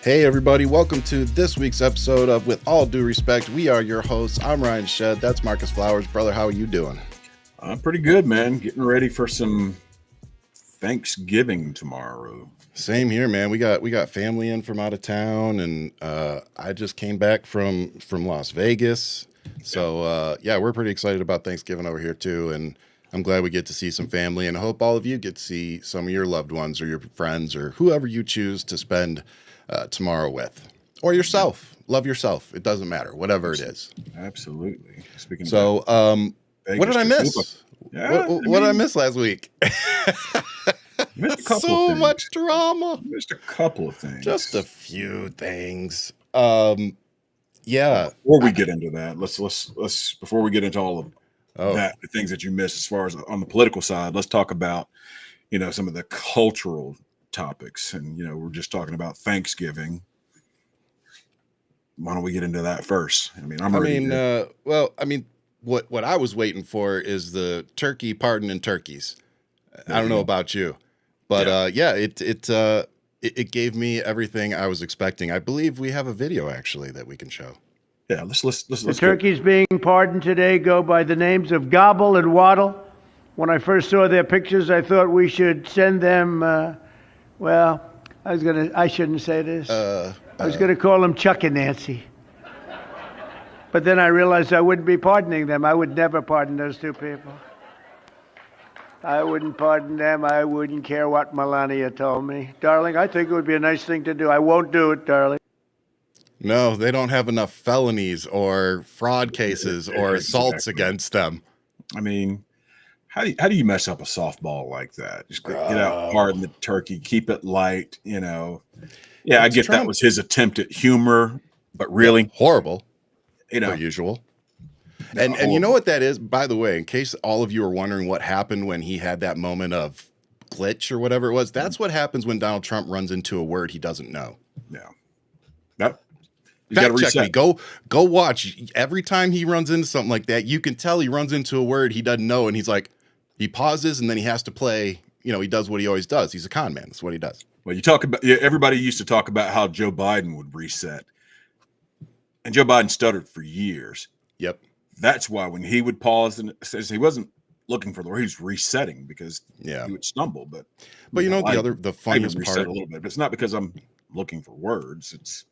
Hey everybody, welcome to this week's episode of With All Due Respect. We are your hosts. I'm Ryan Shead. That's Marcus Flowers. Brother, how are you doing? I'm pretty good, man. Getting ready for some Thanksgiving tomorrow. Same here, man. We got family in from out of town, and I just came back from Las Vegas. So yeah, we're pretty excited about Thanksgiving over here too, and I'm glad we get to see some family, and I hope all of you get to see some of your loved ones or your friends or whoever you choose to spend tomorrow with, or yourself. Love yourself. It doesn't matter, whatever it is. Absolutely. Speaking so, Vegas, what did I miss? What did I miss last week? Missed a couple so of much drama. Missed a couple of things. Just a few things. Yeah. Before we get into that, let's before we get into all of that, the things that you missed as far as on the political side, let's talk about, some of the cultural topics. And, we're just talking about Thanksgiving. Why don't we get into that first? What I was waiting for is the turkey pardon and turkeys. I don't know about you, but it gave me everything I was expecting. I believe we have a video actually that we can show. Yeah, let's the turkeys being pardoned today go by the names of Gobble and Waddle. When I first saw their pictures, I thought we should send them. I shouldn't say this. I was gonna call them Chuck and Nancy. But then I realized I wouldn't be pardoning them. I would never pardon those two people. I wouldn't pardon them. I wouldn't care what Melania told me. Darling, I think it would be a nice thing to do. I won't do it, darling. No, they don't have enough felonies or fraud cases or assaults against them. I mean, how do you mess up a softball like that? Just get out, pardon the turkey, keep it light, Yeah, I get Trump. That was his attempt at humor, but really horrible. Per usual. And you know what that is, by the way, in case all of you are wondering what happened when he had that moment of glitch or whatever it was, that's what happens when Donald Trump runs into a word he doesn't know. Yeah. Yep. Fact check me. Go watch. Every time he runs into something like that, you can tell he runs into a word he doesn't know, and he's like, he pauses and then he has to play, he does what he always does. He's a con man. That's what he does. Well, you talk about, everybody used to talk about how Joe Biden would reset. And Joe Biden stuttered for years. Yep. That's why when he would pause and says he wasn't looking for the word, he was resetting because he would stumble. But the funniest part a little bit. But it's not because I'm looking for words.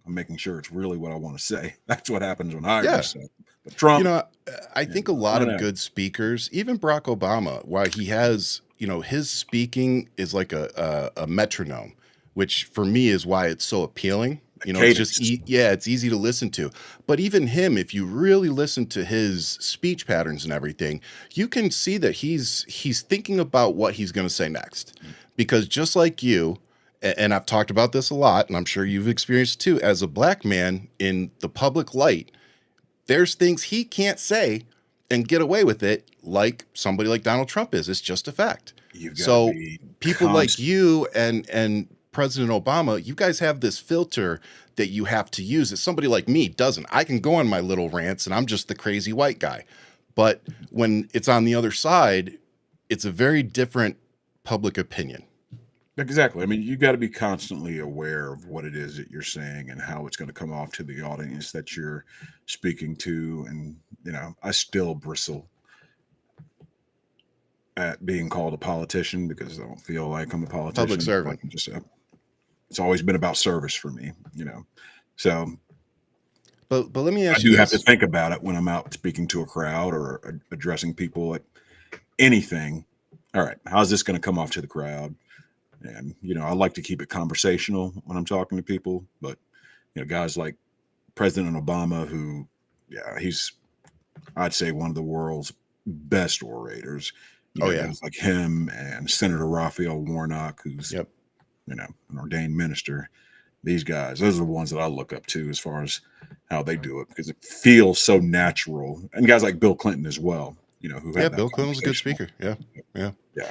I'm making sure it's really what I want to say. That's what happens when I reset. But Trump, I think a lot of good speakers, even Barack Obama, why he has, his speaking is like a metronome, which for me is why it's so appealing. It's just, it's easy to listen to. But even him, if you really listen to his speech patterns and everything, you can see that he's thinking about what he's going to say next. Because just like you, and I've talked about this a lot, and I'm sure you've experienced too, as a black man in the public light, there's things he can't say and get away with it like somebody like Donald Trump is. It's just a fact. So people like you and President Obama, you guys have this filter that you have to use that somebody like me doesn't. I can go on my little rants and I'm just the crazy white guy. But when it's on the other side, it's a very different public opinion. Exactly. I mean, you got to be constantly aware of what it is that you're saying and how it's going to come off to the audience that you're speaking to. And, I still bristle at being called a politician because I don't feel like I'm a politician. Public servant. It's always been about service for me, So, but let me ask you. I do have to think about it when I'm out speaking to a crowd or addressing people. Like anything. All right, how's this going to come off to the crowd? And, I like to keep it conversational when I'm talking to people, but, guys like President Obama, who, he's, I'd say, one of the world's best orators. Guys like him and Senator Raphael Warnock, who's, an ordained minister. These guys, those are the ones that I look up to as far as how they do it, because it feels so natural. And guys like Bill Clinton as well, who had Bill Clinton was a good speaker. Yeah.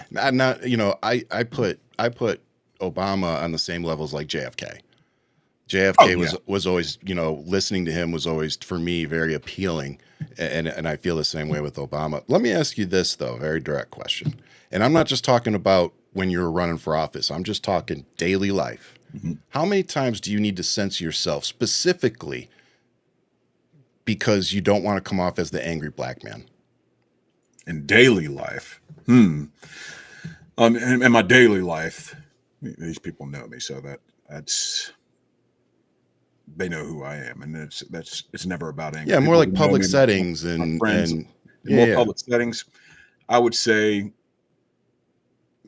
Not I put Obama on the same levels like JFK. JFK was always, listening to him was always, for me, very appealing. And I feel the same way with Obama. Let me ask you this, though, very direct question. And I'm not just talking about when you're running for office. I'm just talking daily life. Mm-hmm. How many times do you need to censor yourself specifically because you don't want to come off as the angry black man? In daily life? In my daily life, these people know me, so that's they know who I am, and it's never about anger. Yeah, more like public settings and friends. More public settings. I would say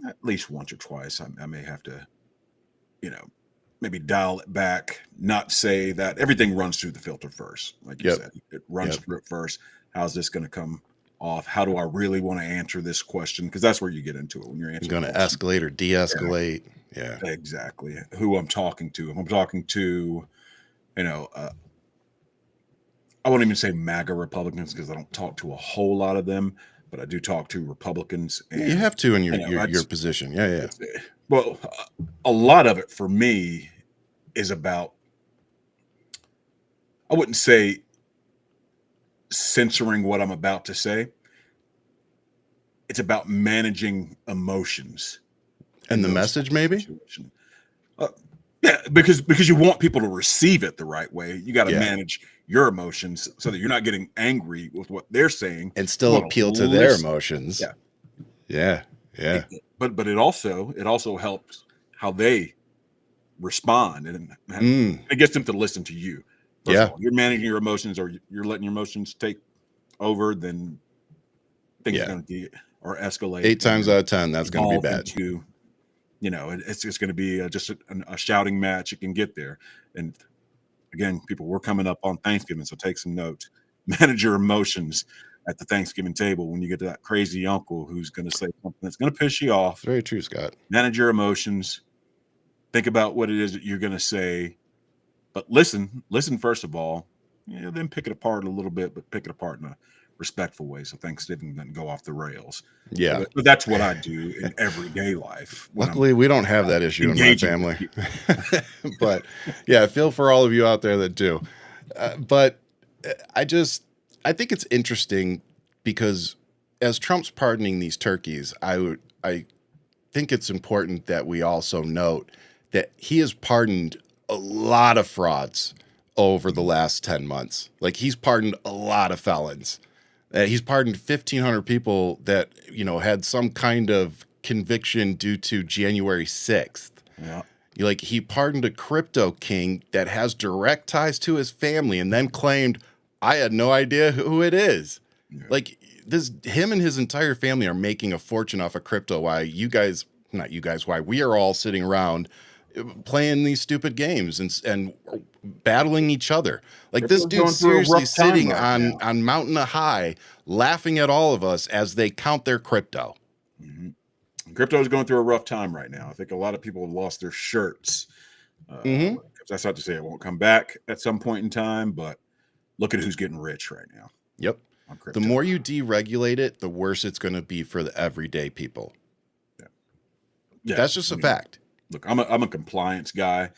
at least once or twice. I may have to, maybe dial it back. Not say that everything runs through the filter first, like you said. It runs through it first. How's this going to come off? How do I really want to answer this question? Because that's where you get into it when you're answering. You're going to escalate or de-escalate. Yeah, exactly. Who I'm talking to. If I'm talking to, I won't even say MAGA Republicans, because I don't talk to a whole lot of them, but I do talk to Republicans. And, you have to in your position. Yeah. Well, a lot of it for me is about, I wouldn't say censoring what I'm about to say. It's about managing emotions. And the message, maybe? Yeah, because you want people to receive it the right way. You got to manage your emotions so that you're not getting angry with what they're saying. And still appeal to their emotions. Yeah. But it also helps how they respond, and it gets them to listen to you. First of all, you're managing your emotions, or you're letting your emotions take over, then things are going to escalate. 8 times out of 10, that's going to be bad. It's just going to be just a shouting match. It can get there. And again, people, we're coming up on Thanksgiving, so take some notes. Manage your emotions at the Thanksgiving table when you get to that crazy uncle who's going to say something that's going to piss you off. Very true, Scott. Manage your emotions. Think about what it is that you're going to say. But listen first of all, then pick it apart a little bit, but pick it apart in a respectful way, so Thanksgiving doesn't go off the rails. Yeah. But that's what I do in everyday life. Luckily, we don't have that issue in my family. But I feel for all of you out there that do. But I think it's interesting because as Trump's pardoning these turkeys, I think it's important that we also note that he has pardoned a lot of frauds over the last 10 months. Like, he's pardoned a lot of felons. He's pardoned 1,500 people that, had some kind of conviction due to January 6th. Yeah. He pardoned a crypto king that has direct ties to his family and then claimed, I had no idea who it is. Yeah. Him and his entire family are making a fortune off of crypto. Why we are all sitting around playing these stupid games and battling each other. This dude's seriously sitting on Mountain High, laughing at all of us as they count their crypto. Mm-hmm. Crypto is going through a rough time right now. I think a lot of people have lost their shirts. That's not to say it won't come back at some point in time, but look at who's getting rich right now. Yep. The more you deregulate it, the worse it's going to be for the everyday people. Yeah. That's just a fact. Look, I'm a compliance guy.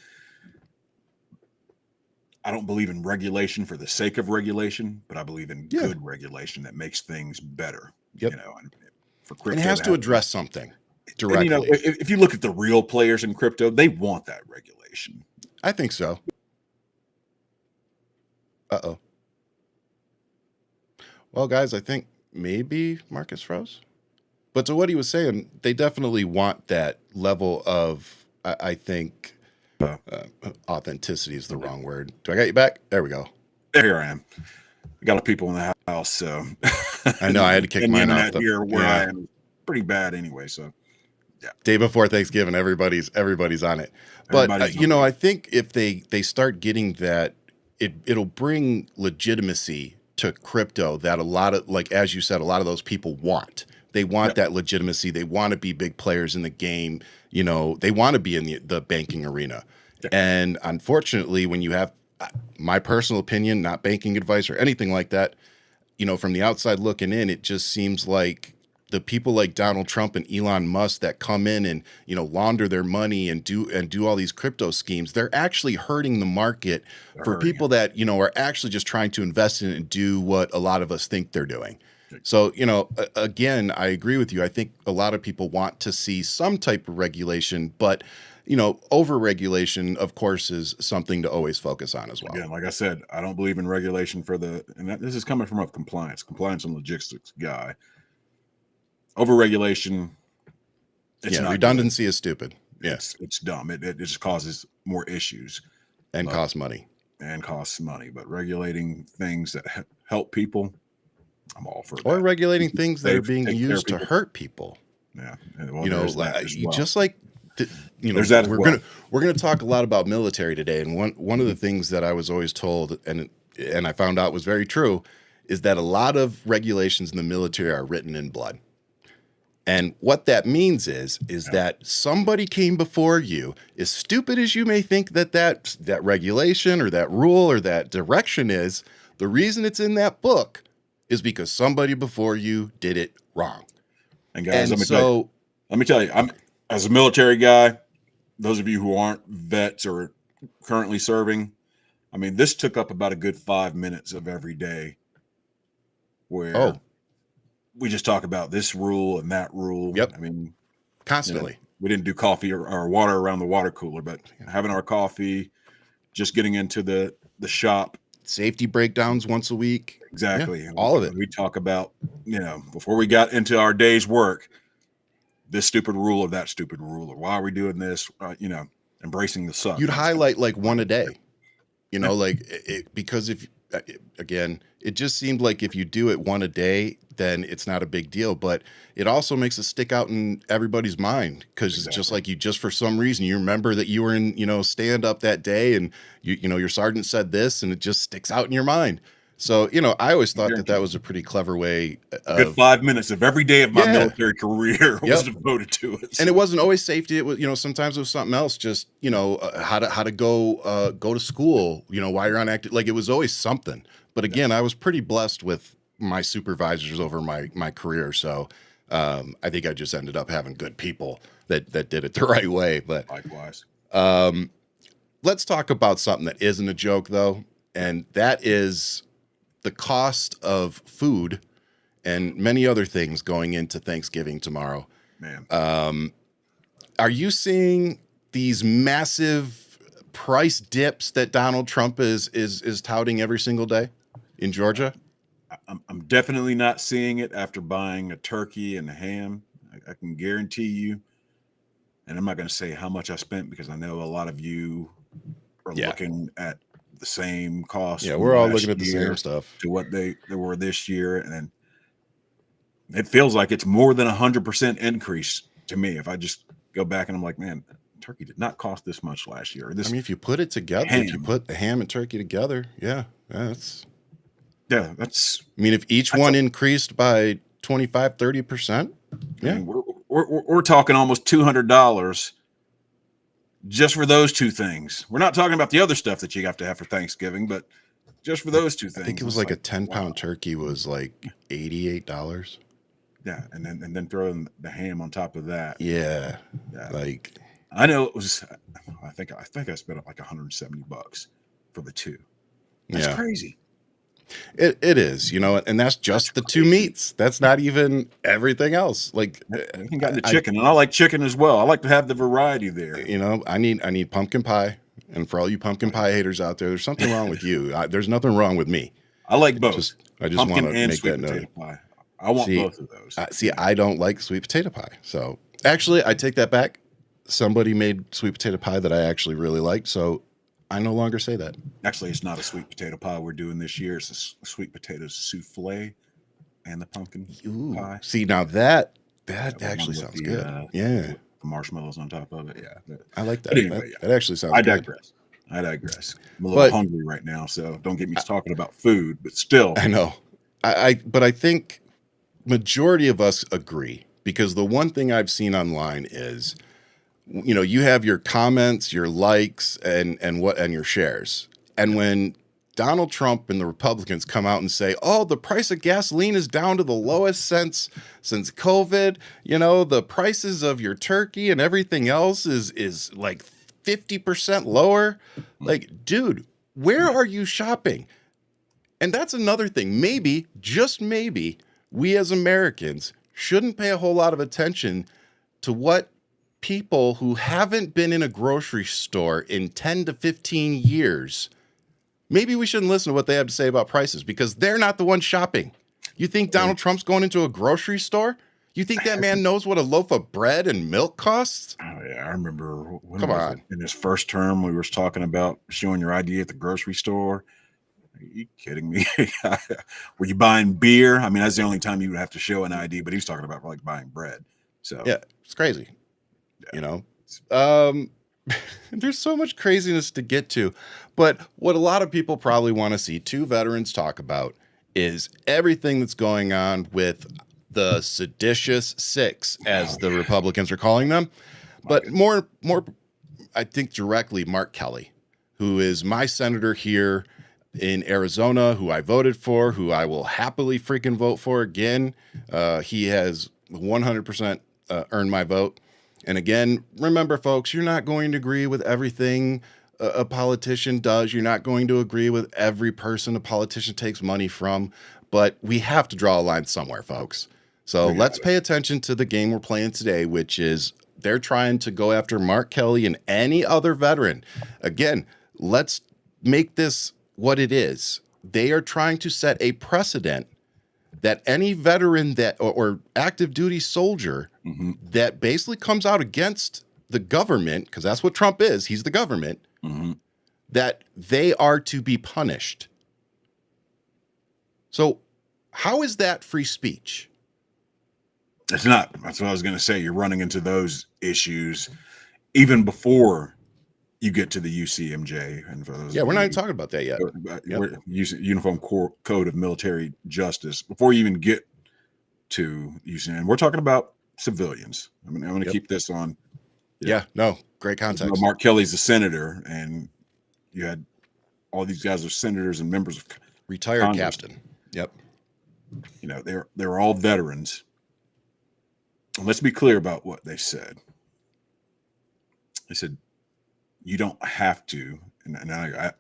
I don't believe in regulation for the sake of regulation, but I believe in good regulation that makes things better. Yep. And for crypto, and it has to address something directly. And, if you look at the real players in crypto, they want that regulation. I think so. Uh-oh. Well, guys, I think maybe Marcus froze. But to what he was saying, they definitely want that level of, I think, authenticity is the wrong word. Do I got you back? There we go. There I am. I got people in the house, so I know I had to kick mine off here where I am pretty bad anyway. So Day before Thanksgiving, everybody's on it. But I think if they start getting that, it'll bring legitimacy to crypto that a lot of, like as you said, a lot of those people want. They want that legitimacy. They want to be big players in the game. They want to be in the banking arena. And unfortunately, when you have, my personal opinion, not banking advice or anything like that, from the outside looking in, it just seems like the people like Donald Trump and Elon Musk that come in and, launder their money and do all these crypto schemes, they're actually hurting the market for people that, are actually just trying to invest in it and do what a lot of us think they're doing. So, again, I agree with you. I think a lot of people want to see some type of regulation, but, over-regulation, of course, is something to always focus on as well. Again, like I said, I don't believe in regulation this is coming from a compliance and logistics guy. Over-regulation, redundancy is stupid. It's dumb. It just causes more issues. And costs money. But regulating things that help people, I'm all for that. Or regulating things that are being used to hurt people. Yeah. Just like, we're gonna talk a lot about military today. And one of the things that I was always told, and I found out was very true, is that a lot of regulations in the military are written in blood. And what that means is that somebody came before you, as stupid as you may think that regulation or that rule or that direction is, the reason it's in that book is because somebody before you did it wrong. And guys, let me tell you, I'm as a military guy, those of you who aren't vets or currently serving, I mean, this took up about a good 5 minutes of every day where we just talk about this rule and that rule. Yep. I mean, constantly. We didn't do coffee or water around the water cooler, but having our coffee, just getting into the shop. Safety breakdowns once a week. Exactly. Yeah, all of it. We talk about, before we got into our day's work, this stupid rule or that stupid rule, or why are we doing this? Embracing the suck. You'd highlight like one a day, because again, it just seemed like if you do it one a day, then it's not a big deal. But it also makes it stick out in everybody's mind because it's just like for some reason, you remember that you were in, stand up that day and your sergeant said this and it just sticks out in your mind. So, I always thought that was a pretty clever way. Good 5 minutes of every day of my military career was devoted to it. And it wasn't always safety. It was, sometimes it was something else, just, how to go to school, while you're on active. Like it was always something. But again, I was pretty blessed with my supervisors over my career. So I think I just ended up having good people that did it the right way. But likewise. Let's talk about something that isn't a joke, though. And that is the cost of food and many other things going into Thanksgiving tomorrow. Man. Are you seeing these massive price dips that Donald Trump is touting every single day in Georgia? I'm definitely not seeing it after buying a turkey and a ham. I can guarantee you, and I'm not going to say how much I spent because I know a lot of you are looking at the same cost. Yeah, we're all looking at the same stuff to what they were this year, and it feels like it's more than 100% increase to me. If I just go back and I'm like, man, turkey did not cost this much last year. If you put it together, if you put the ham and turkey together, that's. If each one increased by 25, 30%, I mean, we're talking almost $200 just for those two things. We're not talking about the other stuff that you have to have for Thanksgiving, but just for those two things. I think it was like a 10-pound turkey was like $88. Yeah, and then throwing the ham on top of that. Yeah. Like I know it was. I think I spent like $170 for the two. That's crazy. It is, and that's just the two meats. That's not even everything else. Like you got the chicken, and I like chicken as well. I like to have the variety there. I need pumpkin pie, and for all you pumpkin pie haters out there, there's something wrong with you. There's nothing wrong with me. I like both. I just want to make that note. Pie. I want both of those. I don't like sweet potato pie. So actually, I take that back. Somebody made sweet potato pie that I actually really liked. So I no longer say that. Actually, it's not a sweet potato pie we're doing this year. It's a sweet potato souffle and the pumpkin pie. See, now that actually sounds good. the marshmallows on top of it. Yeah, I like that. But anyway, That actually sounds I good. digress. I'm a little hungry right now, so don't get me talking about food. But still, I know. But I think majority of us agree, because the one thing I've seen online is, you have your comments, your likes, and your shares. And when Donald Trump and the Republicans come out and say, "Oh, the price of gasoline is down to the lowest since COVID. The prices of your turkey and everything else is like 50% lower." Like, dude, where are you shopping? And that's another thing. Maybe, just maybe, we as Americans shouldn't pay a whole lot of attention to what people who haven't been in a grocery store in 10 to 15 years, maybe we shouldn't listen to what they have to say about prices, because they're not the ones shopping. You think Donald Trump's going into a grocery store? You think that man knows what a loaf of bread and milk costs? Oh yeah, I remember when Come on. in his first term, we were talking about showing your ID at the grocery store. Are you kidding me? Were you buying beer? I mean, that's the only time you would have to show an ID, but he was talking about like buying bread. So yeah, it's crazy. Yeah. There's so much craziness to get to, but what a lot of people probably want to see two veterans talk about is everything that's going on with the seditious six, as the Republicans are calling them. But more, I think directly Mark Kelly, who is my senator here in Arizona, who I voted for, who I will happily freaking vote for again. He has 100% earned my vote. And again, remember, folks, you're not going to agree with everything a politician does. You're not going to agree with every person a politician takes money from, but we have to draw a line somewhere, folks. So let's pay attention to the game we're playing today, which is they're trying to go after Mark Kelly and any other veteran. Again, let's make this what it is. They are trying to set a precedent that any veteran that or active duty soldier that basically comes out against the government, because that's what Trump is, he's the government, that they are to be punished. So how is that free speech? It's not. That's what I was going to say. You're running into those issues even before you get to the UCMJ. And for those, we're not even talking about that yet. We're using Uniform Code of Military Justice before you even get to UCMJ. We're talking about civilians. I mean, I'm going to keep this on. Great context. Mark Kelly's a senator, and you had all these guys are senators and members of retired Congress. Captain. Yep. They're all veterans. And let's be clear about what they said. They said, you don't have to, and I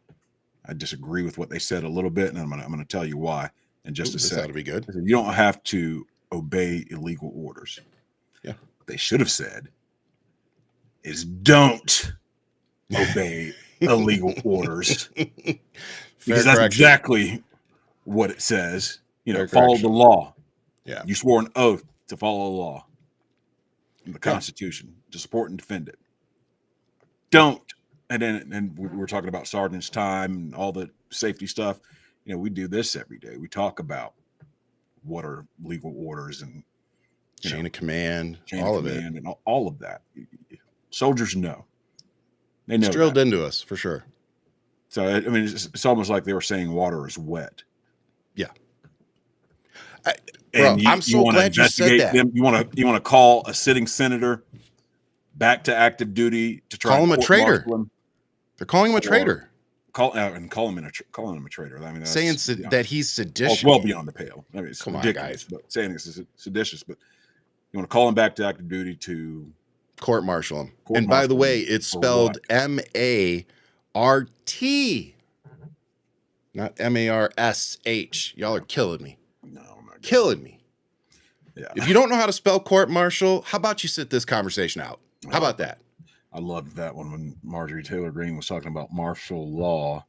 disagree with what they said a little bit, and I'm gonna tell you why in just a second. That'll be good. You don't have to obey illegal orders. Yeah. What they should have said is don't obey illegal orders. Because that's exactly what it says. Follow the law. Yeah. You swore an oath to follow the law and the Constitution, to support and defend it. Don't. And we're talking about sergeant's time and all the safety stuff. We do this every day. We talk about what are legal orders and chain of command, all of it, and all of that. Soldiers know. They know. It's drilled into us for sure. So I mean, it's almost like they were saying water is wet. Yeah. I'm so glad you said that. You want to call a sitting senator back to active duty to try call him a traitor. They're calling him a traitor. Calling him a traitor. I mean, saying that he's seditious. Well beyond the pale. I mean, it's Come ridiculous. on, guys. But saying it's seditious, but you want to call him back to active duty to court-martial him. And by the way, it's spelled M-A-R-T, not M-A-R-S-H. Y'all are killing me. No, I'm not killing me. Yeah. If you don't know how to spell court-martial, how about you sit this conversation out? How about that? I loved that one when Marjorie Taylor Greene was talking about martial law.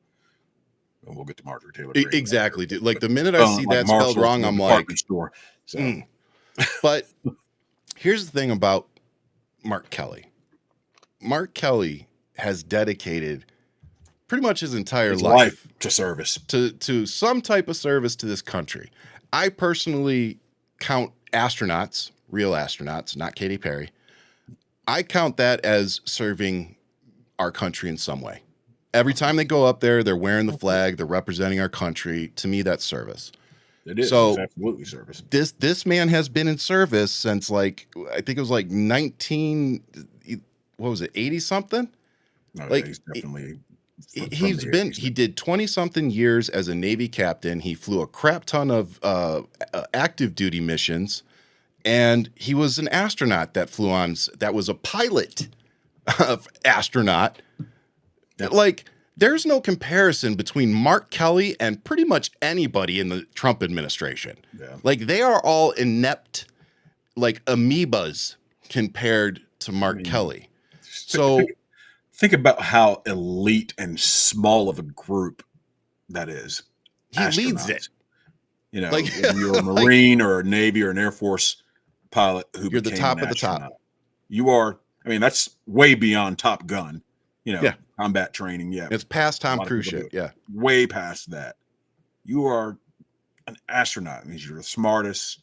And we'll get to Marjorie Taylor Greene. Exactly, dude. Like the minute I see that spelled wrong, I'm like, store. So. But here's the thing about Mark Kelly. Mark Kelly has dedicated pretty much his entire life to service, to some type of service to this country. I personally count astronauts, real astronauts, not Katy Perry, I count that as serving our country in some way. Every time they go up there, they're wearing the flag, they're representing our country. To me, that's service. It is. So it's absolutely service. This man has been in service since like I think it was like 80 something? No, Like he's definitely he did 20 something years as a Navy captain. He flew a crap ton of active duty missions, and he was an astronaut that flew on. That was a pilot astronaut. Yep. Like, there's no comparison between Mark Kelly and pretty much anybody in the Trump administration. Yeah. Like, they are all inept, like amoebas compared to Mark Kelly. So think about how elite and small of a group that is. He leads it. You know, like, if you're a Marine or a Navy or an Air Force pilot who you're the top of the top. You are, I mean, that's way beyond Top Gun, you know, combat training. Yeah. It's past Tom Cruise shit. Yeah. Way past that. You are an astronaut. It means you're the smartest.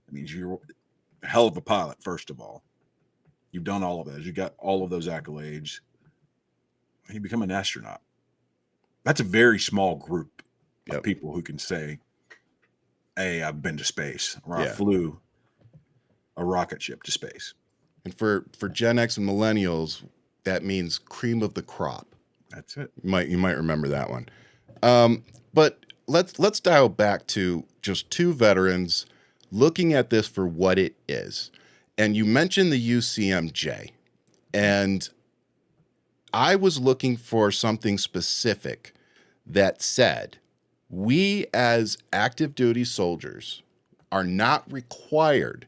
It means you're a hell of a pilot, first of all. You've done all of those. You got all of those accolades. You become an astronaut. That's a very small group of people who can say, hey, I've been to space, or I flew a rocket ship to space. And for Gen X and millennials, that means cream of the crop. That's it. You might remember that one. But let's dial back to just two veterans looking at this for what it is. And you mentioned the UCMJ, and I was looking for something specific that said we as active duty soldiers are not required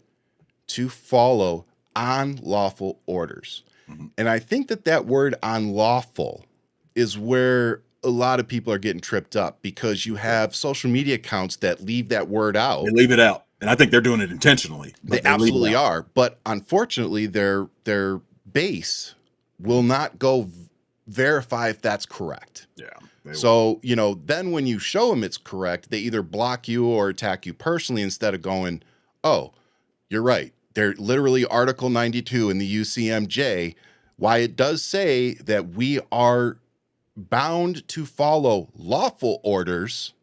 to follow unlawful orders. Mm-hmm. And I think that word unlawful is where a lot of people are getting tripped up, because you have social media accounts that leave that word out. They leave it out. And I think they're doing it intentionally. They absolutely are. But unfortunately, their base will not go verify if that's correct. Yeah. So, you know, then when you show them it's correct, they either block you or attack you personally instead of going, oh, you're right. They're literally Article 92 in the UCMJ. Why it does say that we are bound to follow lawful orders,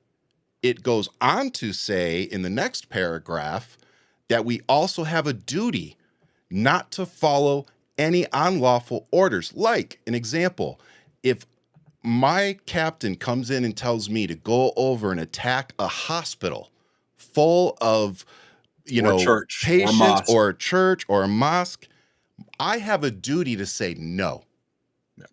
it goes on to say in the next paragraph that we also have a duty not to follow any unlawful orders. Like an example, if my captain comes in and tells me to go over and attack a hospital full of, patients or a church or a mosque, I have a duty to say no. Yeah.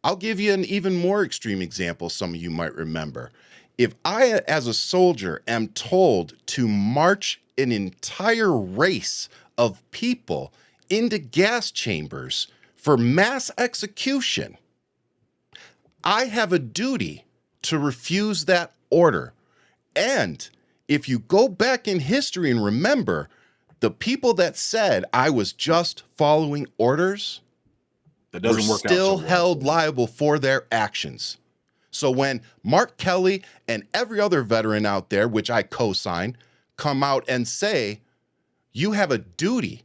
I'll give you an even more extreme example some of you might remember. If I, as a soldier, am told to march an entire race of people into gas chambers for mass execution, I have a duty to refuse that order. And if you go back in history and remember, the people that said I was just following orders were still held liable for their actions. So when Mark Kelly and every other veteran out there, which I co-sign, come out and say, you have a duty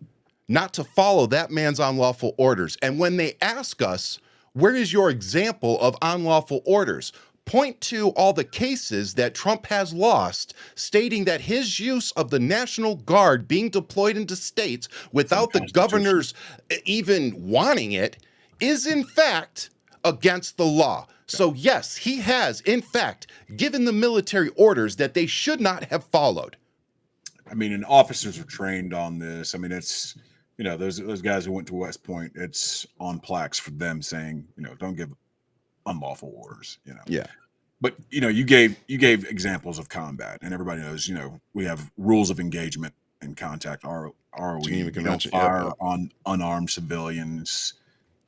not to follow that man's unlawful orders. And when they ask us, where is your example of unlawful orders? Point to all the cases that Trump has lost, stating that his use of the National Guard being deployed into states without the governors even wanting it is in fact against the law. So yes, he has in fact given the military orders that they should not have followed. I mean, and officers are trained on this. I mean, it's, those guys who went to West Point, it's on plaques for them saying, don't give unlawful orders, Yeah. But, you gave examples of combat, and everybody knows, we have rules of engagement and contact, ROE. You don't fire on unarmed civilians,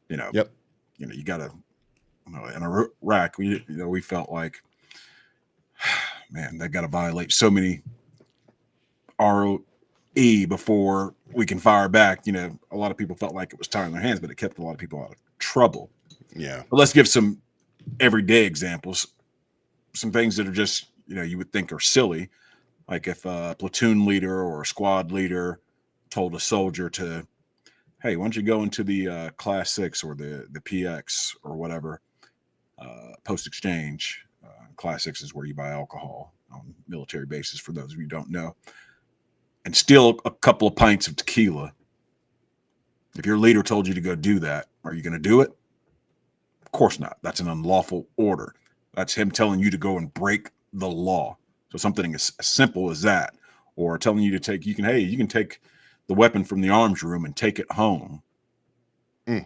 Yep. You got to, in Iraq, we felt like, man, they got to violate so many ROE before we can fire back. A lot of people felt like it was tying their hands, but it kept a lot of people out of trouble. Yeah. But let's give some everyday examples, some things that are just, you would think are silly. Like if a platoon leader or a squad leader told a soldier to, hey, why don't you go into the Class 6 or the PX or whatever, post exchange. Class 6 is where you buy alcohol on military bases, for those of you who don't know, and steal a couple of pints of tequila. If your leader told you to go do that, are you going to do it? Of course not. That's an unlawful order. That's him telling you to go and break the law. So something as simple as that, or telling you to take, you can take the weapon from the arms room and take it home. You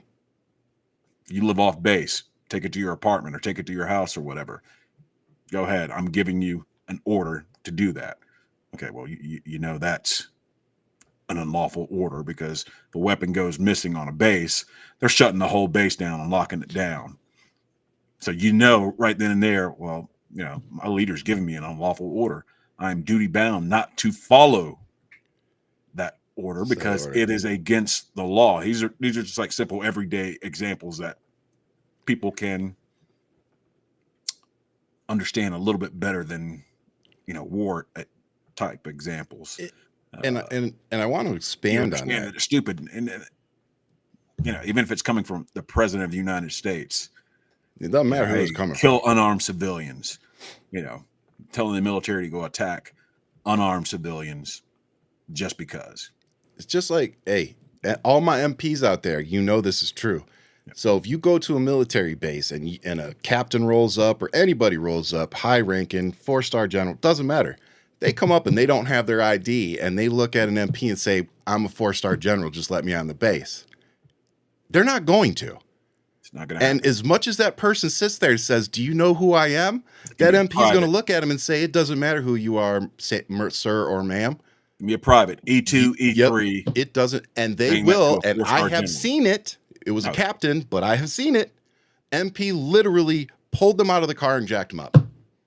live off base, take it to your apartment or take it to your house or whatever. Go ahead. I'm giving you an order to do that. Okay, well, you know that's an unlawful order, because the weapon goes missing on a base, they're shutting the whole base down and locking it down. So you know right then and there, well, you know, my leader's giving me an unlawful order. I'm duty bound not to follow that order because it is against the law. These are just like simple everyday examples that people can understand a little bit better than, you know, war type examples. And I want to expand on that. It's stupid, and you know, even if it's coming from the president of the United States, it doesn't matter who it's coming from. Kill unarmed civilians. You know, telling the military to go attack unarmed civilians just because. It's just like, hey, all my MPs out there, you know this is true. So if you go to a military base and a captain rolls up or anybody rolls up, high ranking, 4-star general, doesn't matter. They come up and they don't have their ID and they look at an MP and say, I'm a 4-star general, just let me on the base. They're not going to. It's not going to happen. And as much as that person sits there and says, do you know who I am? That MP is going to look at him and say, it doesn't matter who you are, sir or ma'am. Be a private, E2, E3. Yep, it doesn't. And they will. And I have seen it. It was a captain, but I have seen it. MP literally pulled them out of the car and jacked them up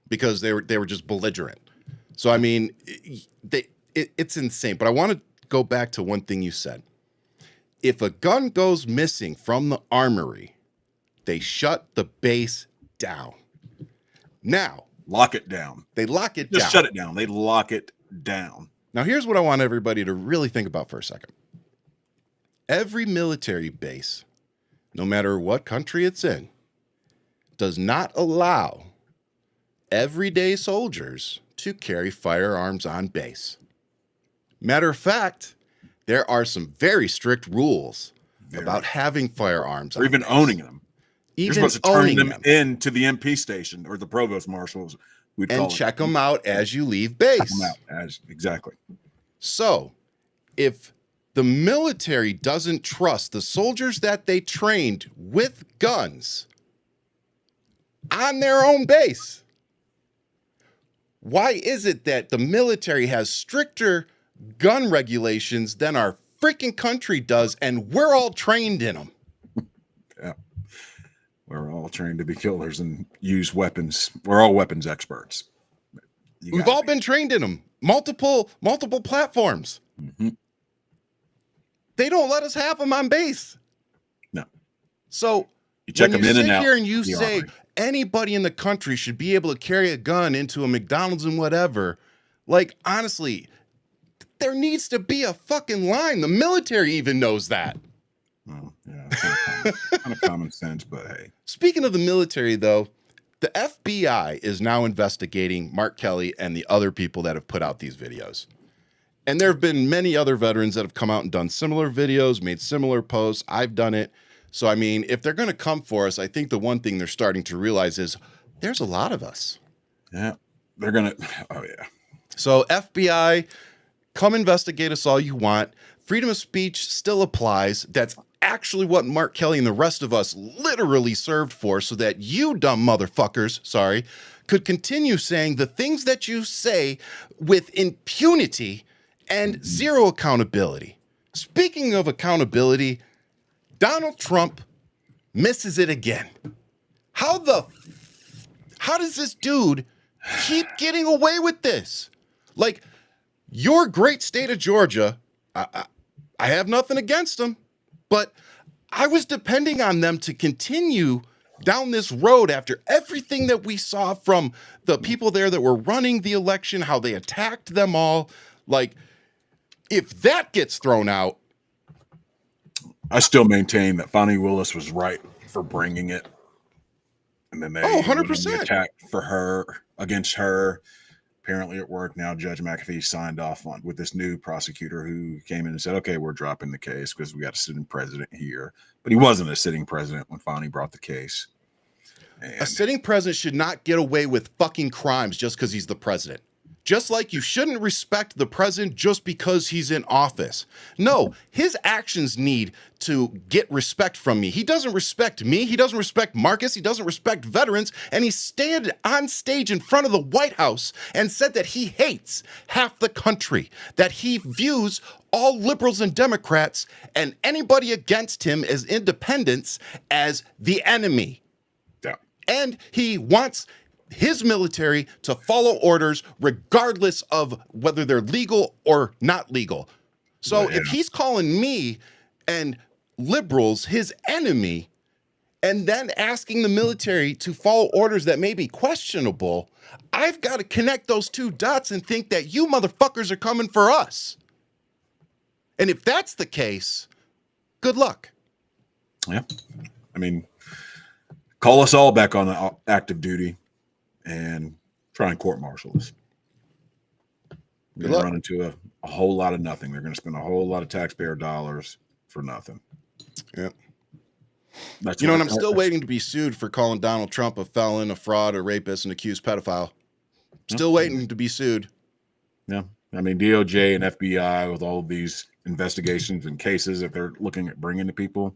because they were just belligerent. So, I mean, it's insane. But I want to go back to one thing you said. If a gun goes missing from the armory, they shut the base down. Now. Lock it down. They lock it down. Just shut it down. They lock it down. Now, here's what I want everybody to really think about for a second. Every military base, no matter what country it's in, does not allow everyday soldiers to carry firearms on base. Matter of fact, there are some very strict rules about having firearms or even owning them. You're supposed to turn them into the MP station or the provost marshals. And check them out as you leave base. Exactly. So, if the military doesn't trust the soldiers that they trained with guns on their own base, why is it that the military has stricter gun regulations than our freaking country does, and we're all trained in them? Yeah. We're all trained to be killers and use weapons. We're all weapons experts. We've all been trained in them. Multiple platforms. Mm-hmm. They don't let us have them on base. No. So you check them in and out. Here and you say anybody in the country should be able to carry a gun into a McDonald's and whatever. Like, honestly, there needs to be a fucking line. The military even knows that. Oh, yeah, kind of common sense, but hey. Speaking of the military, though, the FBI is now investigating Mark Kelly and the other people that have put out these videos. And there have been many other veterans that have come out and done similar videos, made similar posts. I've done it. So, I mean, if they're going to come for us, I think the one thing they're starting to realize is there's a lot of us. Yeah, they're going to. Oh, yeah. So, FBI, come investigate us all you want. Freedom of speech still applies. That's actually what Mark Kelly and the rest of us literally served for, so that you dumb motherfuckers, could continue saying the things that you say with impunity and zero accountability. Speaking of accountability, Donald Trump misses it again. How does this dude keep getting away with this? Like, your great state of Georgia, I have nothing against them, but I was depending on them to continue down this road after everything that we saw from the people there that were running the election, how they attacked them all. Like, if that gets thrown out, I still maintain that Fonnie Willis was right for bringing it. And then they 100% attacked for her, against her. Apparently at work now, Judge McAfee signed off on with this new prosecutor who came in and said, okay, we're dropping the case because we got a sitting president here. But he wasn't a sitting president when Fonnie brought the case. A sitting president should not get away with fucking crimes just because he's the president. Just like you shouldn't respect the president just because he's in office. No, his actions need to get respect from me. He doesn't respect me. He doesn't respect Marcus. He doesn't respect veterans. And he stood on stage in front of the White House and said that he hates half the country, that he views all liberals and Democrats and anybody against him as independents as the enemy. Yeah. And he wants his military to follow orders regardless of whether they're legal or not legal. So if he's calling me and liberals his enemy and then asking the military to follow orders that may be questionable, I've got to connect those two dots and think that you motherfuckers are coming for us. And if that's the case, good luck. Yeah. I mean, call us all back on active duty and try and court-martial us. We're going to run into a whole lot of nothing. They're going to spend a whole lot of taxpayer dollars for nothing. Yep. And I'm still waiting to be sued for calling Donald Trump a felon, a fraud, a rapist, an accused pedophile. Still waiting to be sued. Yeah. I mean, DOJ and FBI with all of these investigations and cases that they're looking at bringing to people,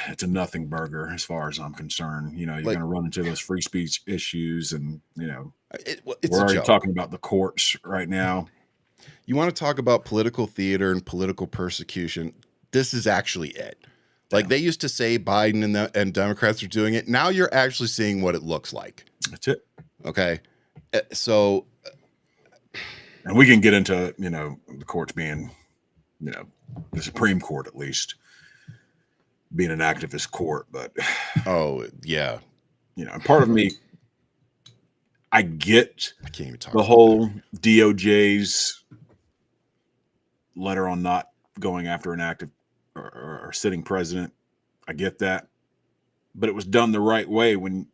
it's a nothing burger as far as I'm concerned. You're going to run into those free speech issues, and it's we're already talking about the courts right now. You want to talk about political theater and political persecution? This is actually it. Like they used to say Biden and Democrats are doing it. Now you're actually seeing what it looks like. That's it. Okay. So, and we can get into, the courts being, the Supreme Court, at least, being an activist court, but oh yeah, part of me, I can't even talk the whole DOJ's letter on not going after an active or sitting president. I get that, but it was done the right way when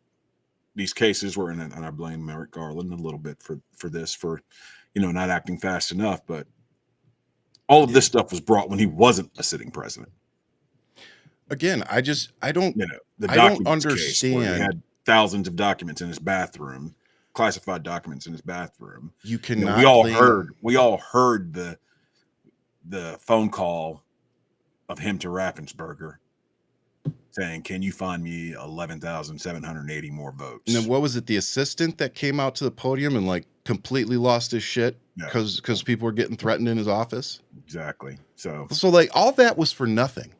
these cases were in, and I blame Merrick Garland a little bit for not acting fast enough, but all of this stuff was brought when he wasn't a sitting president. Again, I don't understand. He had thousands of documents in his bathroom, classified documents in his bathroom. You cannot. We all heard the phone call of him to Raffensperger saying, "Can you find me 11,780 more votes?" And then what was it? The assistant that came out to the podium and completely lost his shit because people were getting threatened in his office. Exactly. So all that was for nothing.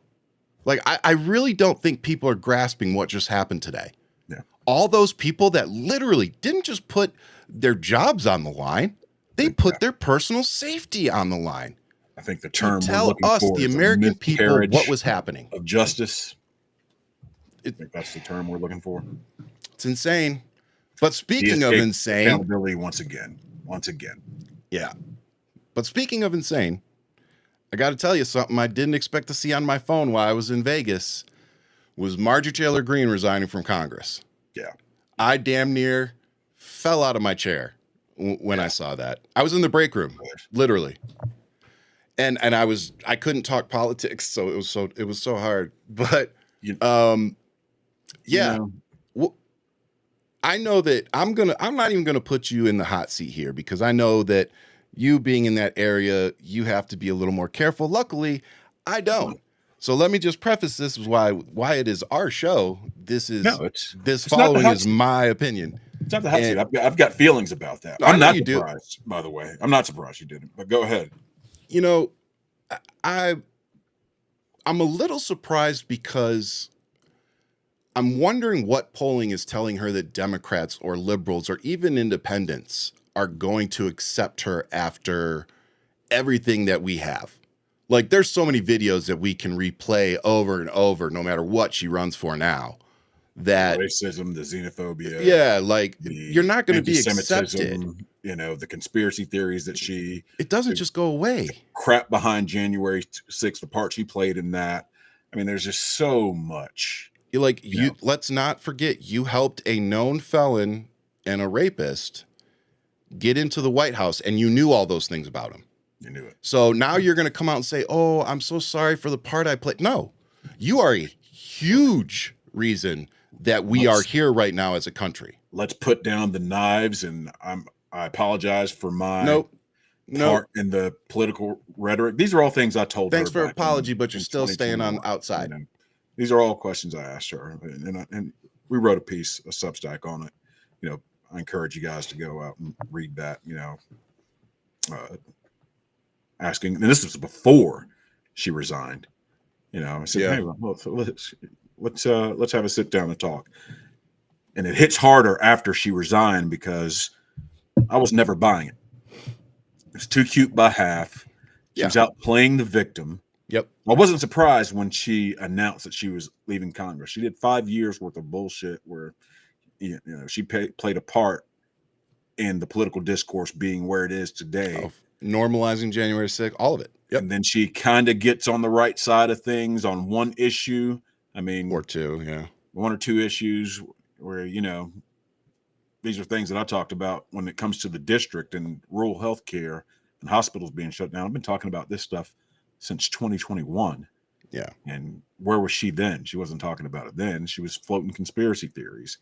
I really don't think people are grasping what just happened today. Yeah. All those people that literally didn't just put their jobs on the line, they put their personal safety on the line. I think the term tell us, the American people, what was happening. Of justice. I think that's the term we're looking for. It's insane. But speaking of insane, accountability once again. Yeah. But speaking of insane, I got to tell you something I didn't expect to see on my phone while I was in Vegas was Marjorie Taylor Greene resigning from Congress. Yeah. I damn near fell out of my chair when I saw that. I was in the break room, literally. And I couldn't talk politics, so it was so hard. But I know that I'm not even gonna put you in the hot seat here because I know that you being in that area, you have to be a little more careful. Luckily, I don't. So let me just preface this is why it is our show. This is following is my opinion. It's not the hot seat. I've got feelings about that. I'm not surprised, by the way. I'm not surprised you didn't, but go ahead. I'm a little surprised because I'm wondering what polling is telling her that Democrats or liberals or even independents are going to accept her after everything that we have. There's so many videos that we can replay over and over, no matter what she runs for now. That racism, the xenophobia. Yeah, you're not going to be accepted. the conspiracy theories that it doesn't just go away. Crap behind January 6th, the part she played in that. I mean, there's just so much. Let's not forget, you helped a known felon and a rapist get into the White House, and you knew all those things about him. You knew it. So now you're going to come out and say, "Oh, I'm so sorry for the part I played." No, you are a huge reason that we are here right now as a country. Let's put down the knives, and I apologize for my part in the political rhetoric. These are all things I told her. Thanks for apology, but you're still staying on outside. These are all questions I asked her, and we wrote a piece, a Substack on it. I encourage you guys to go out and read that. Asking, and this was before she resigned. I said, "Hey, let's have a sit down and talk." And it hits harder after she resigned because I was never buying it. It's too cute by half. She was out playing the victim. Yep. I wasn't surprised when she announced that she was leaving Congress. She did 5 years worth of bullshit where, she played a part in the political discourse being where it is today. Normalizing January 6th, all of it. Yep. And then she kind of gets on the right side of things on one issue. I mean, or two, yeah. One or two issues where, these are things that I talked about when it comes to the district and rural health care and hospitals being shut down. I've been talking about this stuff since 2021. Yeah. And where was she then? She wasn't talking about it then. She was floating conspiracy theories.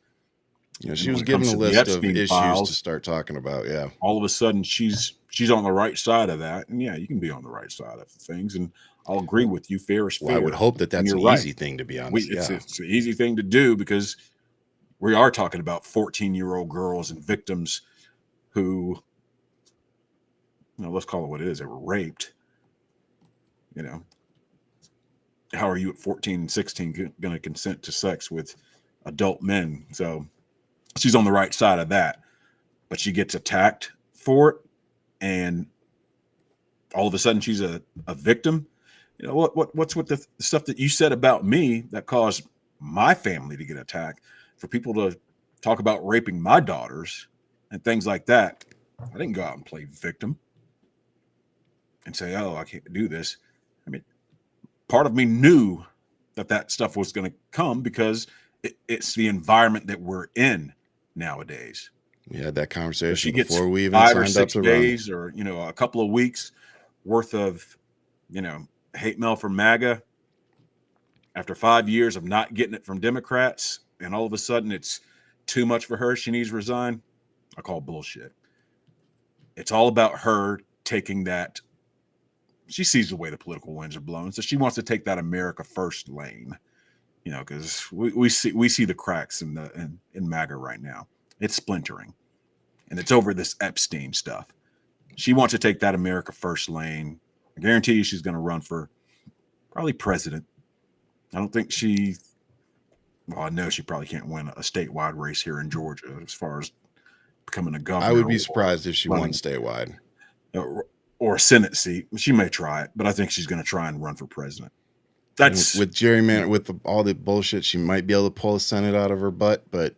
She was given a list of issues to start talking about. Yeah. All of a sudden she's on the right side of that. And you can be on the right side of things. And I'll agree with you. Fair is fair. Well, I would hope that's an easy thing, to be honest. It's an easy thing to do because we are talking about 14-year-old girls and victims who, let's call it what it is. They were raped. How are you at 14 and 16 going to consent to sex with adult men? So she's on the right side of that, but she gets attacked for it. And all of a sudden she's a victim. What's with the stuff that you said about me that caused my family to get attacked, for people to talk about raping my daughters and things like that? I didn't go out and play victim and say, "Oh, I can't do this." I mean, part of me knew that stuff was going to come because it's the environment that we're in nowadays. We had that conversation before we even 5 or signed 6 up to days or, a couple of weeks worth of, hate mail from MAGA after 5 years of not getting it from Democrats. And all of a sudden it's too much for her. She needs to resign. I call bullshit. It's all about her taking that. She sees the way the political winds are blowing. So she wants to take that America first lane, because we see the cracks in MAGA right now. It's splintering, and it's over this Epstein stuff. She wants to take that America first lane. I guarantee you she's going to run for probably president. I don't think I know she probably can't win a statewide race here in Georgia as far as becoming a governor. I would be surprised if she won statewide. Or a Senate seat. She may try it, but I think she's going to try and run for president. That's with gerrymander, with all the bullshit, she might be able to pull a Senate out of her butt, but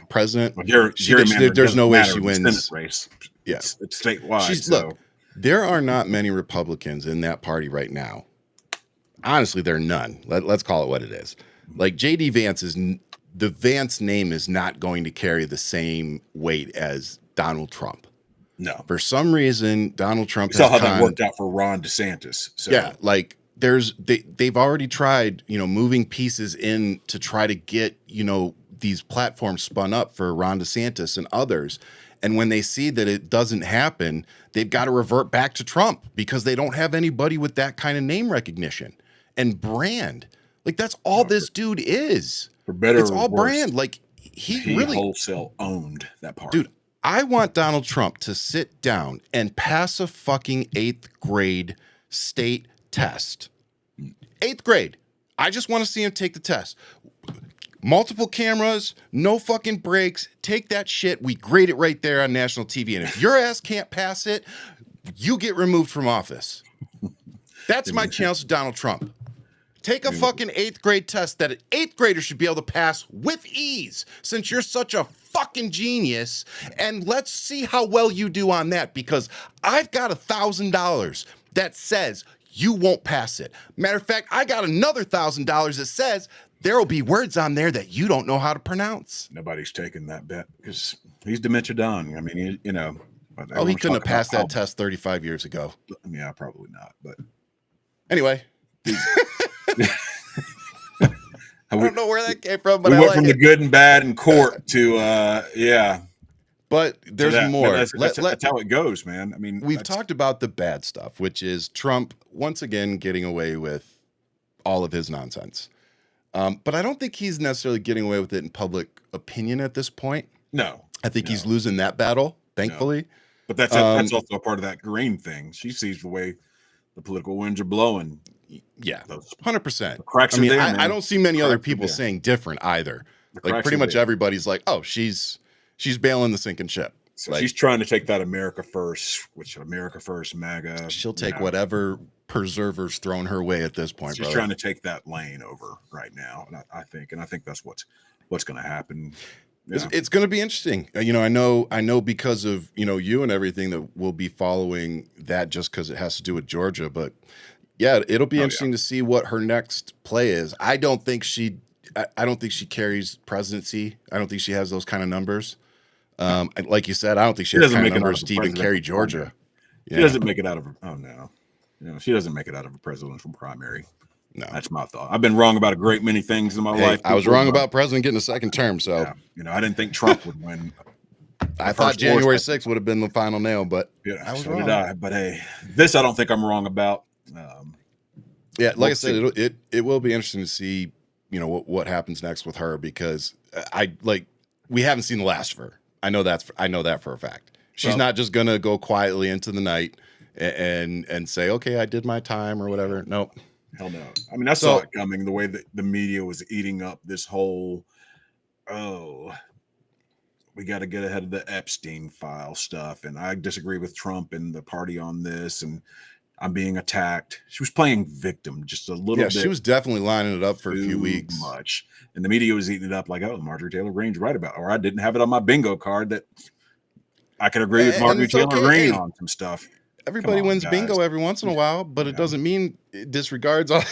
president. Well, there's no way she wins. Senate race. Yeah, it's statewide. Look, there are not many Republicans in that party right now. Honestly, there are none. Let's call it what it is. Like J.D. Vance the Vance name is not going to carry the same weight as Donald Trump. No, for some reason, Donald Trump. You saw how that worked out for Ron DeSantis. So. Yeah, like they've already tried, moving pieces in to try to get, these platforms spun up for Ron DeSantis and others. And when they see that it doesn't happen, they've got to revert back to Trump because they don't have anybody with that kind of name recognition and brand. Like that's all this dude is. For better, it's or all worse, brand. Like he really wholesale owned that party. Dude, I want Donald Trump to sit down and pass a fucking 8th grade state test. 8th grade. I just want to see him take the test. Multiple cameras, no fucking breaks. Take that shit. We grade it right there on national TV. And if your ass can't pass it, you get removed from office. That's my challenge to Donald Trump. Take a fucking 8th grade test that an 8th grader should be able to pass with ease, since you're such a fucking genius, and let's see how well you do on that, because I've got $1,000 that says you won't pass it. Matter of fact, I got another $1,000 that says there will be words on there that you don't know how to pronounce. Nobody's taking that bet because he's dementia done. I mean, he couldn't have passed that test 35 years ago. Yeah, probably not. But anyway. I don't know where that came from, but we went like from the good and bad in court to yeah. But there's more. That's how it goes, man. I mean, we've talked about the bad stuff, which is Trump once again getting away with all of his nonsense. But I don't think he's necessarily getting away with it in public opinion at this point. No, I think he's losing that battle, thankfully. No. But that's also a part of that Green thing. She sees the way the political winds are blowing. Yeah, 100%. I mean, I don't see many other people saying different either. Like pretty much everybody's like, oh, she's bailing the sinking ship. So she's trying to take that America First, which America First MAGA. She'll take whatever preserver's thrown her way at this point. She's trying to take that lane over right now, and I think that's what's going to happen. Yeah. It's going to be interesting. I know because of you and everything that we'll be following that just because it has to do with Georgia, but. Yeah, it'll be interesting to see what her next play is. I don't think she carries presidency. I don't think she has those kind of numbers. Like you said, I don't think she has the kind of numbers to even carry Georgia. She doesn't make it out of her. Oh no, she doesn't make it out of a presidential primary. No, that's my thought. I've been wrong about a great many things in my life. I was wrong about president getting a second term. So I didn't think Trump would win. I thought January 6th would have been the final nail, but I was wrong. Did I. But hey, this I don't think I'm wrong about. Like I said, it will be interesting to see, what happens next with her, because we haven't seen the last of her. I know that for a fact. She's not just gonna go quietly into the night and say, okay, I did my time or whatever. Nope. Hell no. I mean, I saw it coming, the way that the media was eating up this whole, we got to get ahead of the Epstein file stuff. And I disagree with Trump and the party on this. And I'm being attacked. She was playing victim just a little bit. She was definitely lining it up for a few weeks. Much. And the media was eating it up like, oh, Marjorie Taylor Greene's right about it. Or I didn't have it on my bingo card that I could agree with Marjorie Taylor Greene on some stuff. Everybody wins bingo every once in a while, but it doesn't mean it disregards all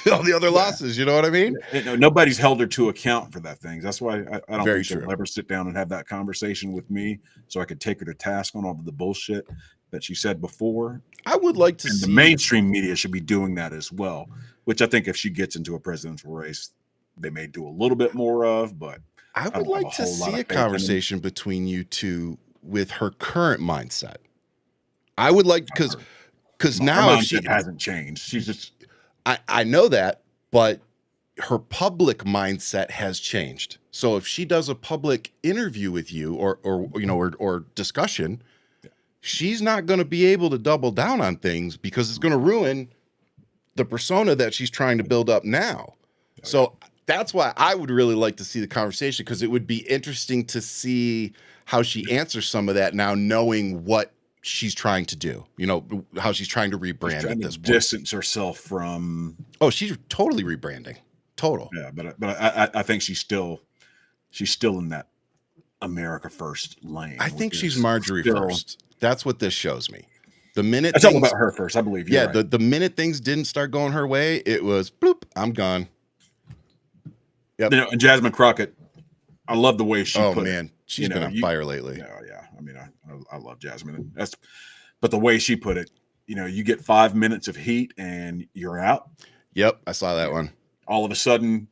the other losses. You know what I mean? Nobody's held her to account for that thing. That's why I don't think she'll ever sit down and have that conversation with me so I could take her to task on all of the bullshit that she said before. I would like to see the mainstream media should be doing that as well, which I think if she gets into a presidential race, they may do a little bit more of, but I would like to see a conversation between you two with her current mindset. I would like, because now if she hasn't changed, she's just, I know that, but her public mindset has changed. So if she does a public interview with you or discussion, she's not going to be able to double down on things because it's going to ruin the persona that she's trying to build up now. So that's why I would really like to see the conversation, because it would be interesting to see how she answers some of that now, knowing what she's trying to do, how she's trying to rebrand at this point. Distance herself from. Oh, she's totally rebranding. Total. Yeah, but I think she's still in that America First lane. I think she's Marjorie First. That's what this shows me. The minute it's all about her first, I believe. Yeah, right. the minute things didn't start going her way, it was bloop, I'm gone. Yep. And Jasmine Crockett, I love the way she put it. Oh man, she's been on fire lately. Yeah. I mean, I love Jasmine. But the way she put it, you get 5 minutes of heat and you're out. Yep, I saw that one. All of a sudden,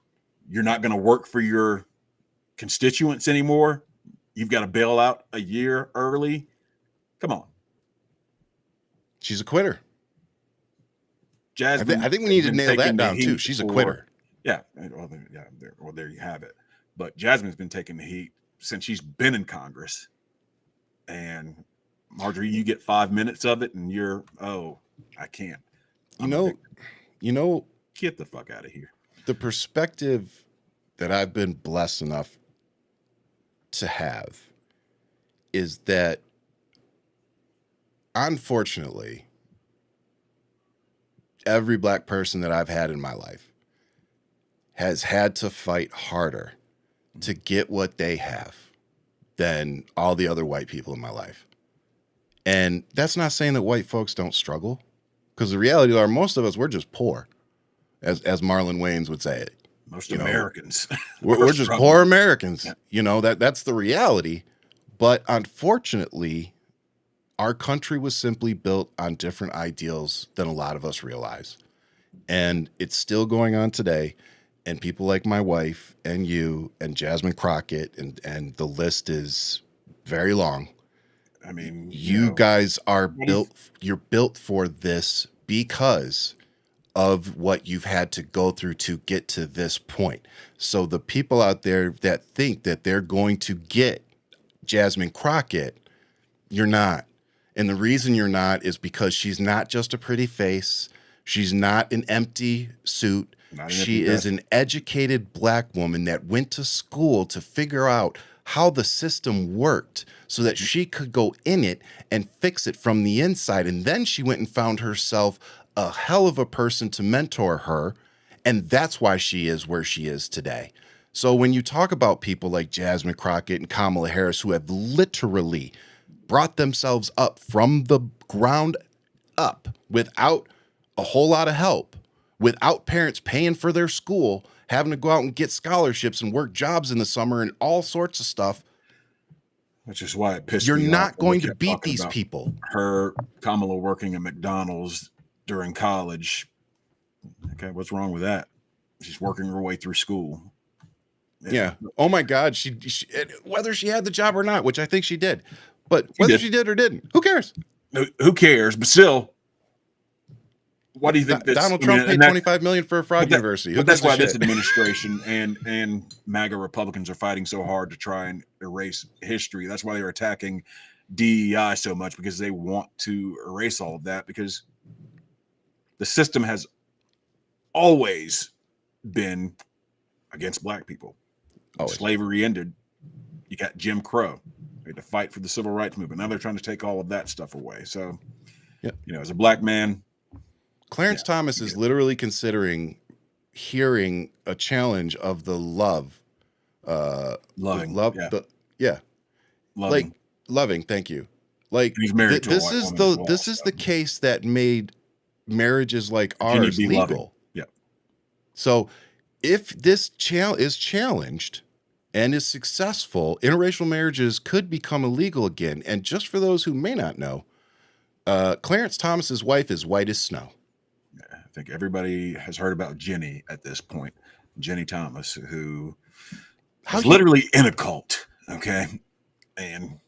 you're not going to work for your constituents anymore. You've got to bail out a year early. Come on. She's a quitter. Jasmine, I think we need to nail that down too. She's a quitter. Yeah. Well, there you have it. But Jasmine's been taking the heat since she's been in Congress. And Marjorie, you get 5 minutes of it and you're, I can't. Get the fuck out of here. The perspective that I've been blessed enough to have is that, unfortunately, every black person that I've had in my life has had to fight harder to get what they have than all the other white people in my life. And that's not saying that white folks don't struggle, because the reality are most of us, we're just poor, as Marlon Wayans would say it. Most Americans. We're just poor Americans. Yeah. That's the reality. But unfortunately, our country was simply built on different ideals than a lot of us realize. And it's still going on today. And people like my wife and you and Jasmine Crockett, and the list is very long. I mean, you guys are you're built for this because of what you've had to go through to get to this point. So the people out there that think that they're going to get Jasmine Crockett, you're not. And the reason you're not is because she's not just a pretty face. She's not an empty suit. She is an educated Black woman that went to school to figure out how the system worked so that she could go in it and fix it from the inside. And then she went and found herself a hell of a person to mentor her. And that's why she is where she is today. So when you talk about people like Jasmine Crockett and Kamala Harris, who have literally brought themselves up from the ground up without a whole lot of help, without parents paying for their school, having to go out and get scholarships and work jobs in the summer and all sorts of stuff. Which is why it pissed me off. You're not going to beat these people. Kamala working at McDonald's during college. Okay, what's wrong with that? She's working her way through school. Yeah. Oh my God. She whether she had the job or not, which I think she did, but whether she did or didn't, who cares? Who cares? But still, what do you think? Donald Trump paid $25 million for a fraud university. But that's why this administration and MAGA Republicans are fighting so hard to try and erase history. That's why they're attacking DEI so much, because they want to erase all of that, because the system has always been against Black people. Slavery ended. You got Jim Crow. They had to fight for the civil rights movement. Now they're trying to take all of that stuff away. So, as a Black man, Clarence Thomas is literally considering hearing a challenge of the loving. Thank you. Like, he's married to this is the case that made marriages like ours legal. Loving. Yeah. So if this is challenged and is successful, interracial marriages could become illegal again. And just for those who may not know, Clarence Thomas's wife is white as snow. I think everybody has heard about Jenny at this point. Jenny Thomas, who is literally in a cult. Okay. And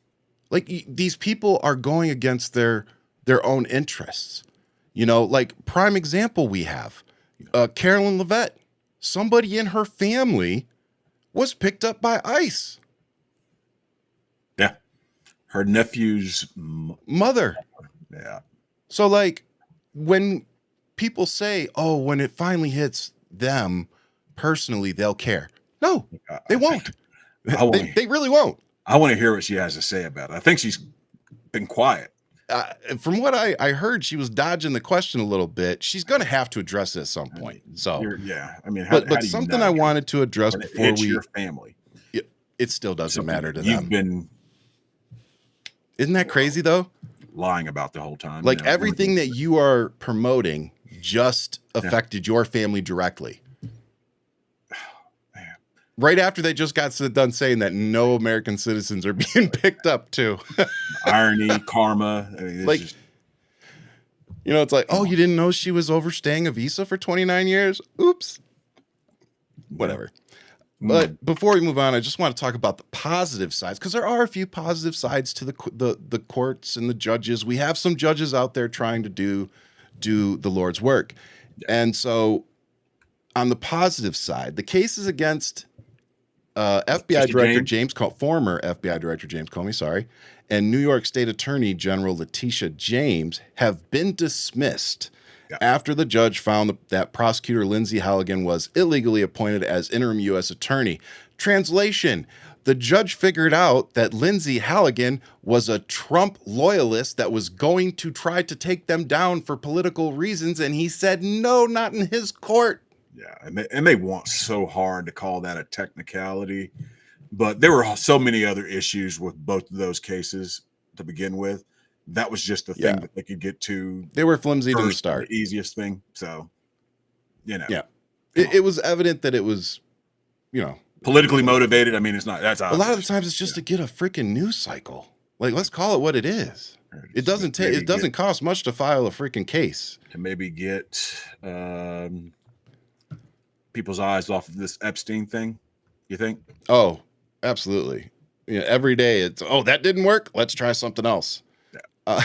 like, these people are going against their own interests. Like, prime example we have, Carolyn Levitt. Somebody in her family was picked up by ICE. Yeah. Her nephew's mother. Yeah. So, like, when people say, oh, when it finally hits them personally, they'll care. No, they won't. They really won't. I want to hear what she has to say about it. I think she's been quiet. From what I heard, she was dodging the question a little bit. She's going to have to address it at some point. So, I mean, but something I wanted to address before your family, it still doesn't matter to you've them. Been, isn't that crazy though? Lying about the whole time. Like, everything that you are promoting just affected your family directly. Right after they just got done saying that no American citizens are being picked up too. Irony, karma. I mean, like, it's like, oh, you didn't know she was overstaying a visa for 29 years? Oops. Whatever. But before we move on, I just want to talk about the positive sides, because there are a few positive sides to the courts and the judges. We have some judges out there trying to do the Lord's work. And so on the positive side, the cases against former FBI Director James Comey, and New York State Attorney General Letitia James have been dismissed after the judge found that prosecutor Lindsay Halligan was illegally appointed as interim U.S. attorney. Translation: the judge figured out that Lindsay Halligan was a Trump loyalist that was going to try to take them down for political reasons, and he said, no, not in his court. Yeah, and they want so hard to call that a technicality, but there were so many other issues with both of those cases to begin with. That was just the thing that they could get to. They were flimsy to the start. The easiest thing. So, Yeah. It was evident that it was, politically motivated. I mean, it's not. That's obvious. A lot of the times it's just to get a freaking news cycle. Like, let's call it what it is. It doesn't cost much to file a freaking case. To maybe get people's eyes off of this Epstein thing, you think? Oh, absolutely. Every day it's, that didn't work. Let's try something else. Yeah.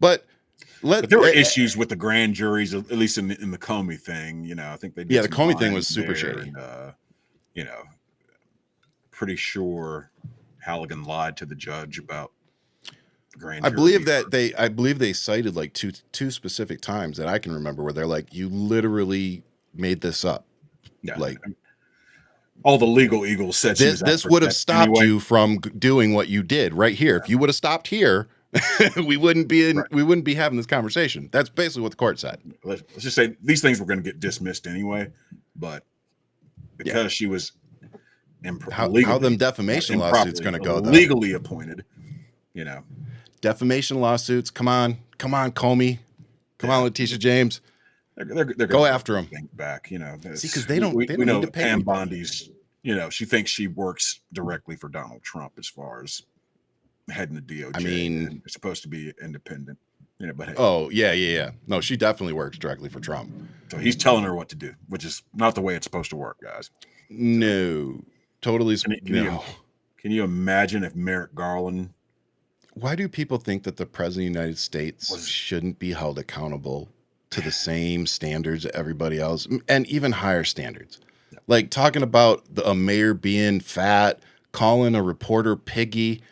But there were issues with the grand juries, at least in the Comey thing. I think they did the Comey thing was super shady. And, pretty sure Halligan lied to the judge about grand jury. I believe they cited like two specific times that I can remember where they're like, you literally made this up. Yeah, like all the legal eagles said this would have stopped you from doing what you did right here. Yeah. If you would have stopped here, we wouldn't be having this conversation. That's basically what the court said. Let's just say these things were going to get dismissed anyway, but because she was how them defamation lawsuits going to go though. Legally appointed, defamation lawsuits. Come on, Comey. Come on, Letitia James. They're go after them. Back, See, because they don't need to pay Pam Bondi's. She thinks she works directly for Donald Trump as far as heading the DOJ. I mean, it's supposed to be independent. But hey. Oh yeah. No, she definitely works directly for Trump. So he's telling her what to do, which is not the way it's supposed to work, guys. No, totally. No. Can you imagine if Merrick Garland? Why do people think that the president of the United States shouldn't be held accountable to the same standards as everybody else, and even higher standards? Yeah. Like talking about a mayor being fat, calling a reporter piggy.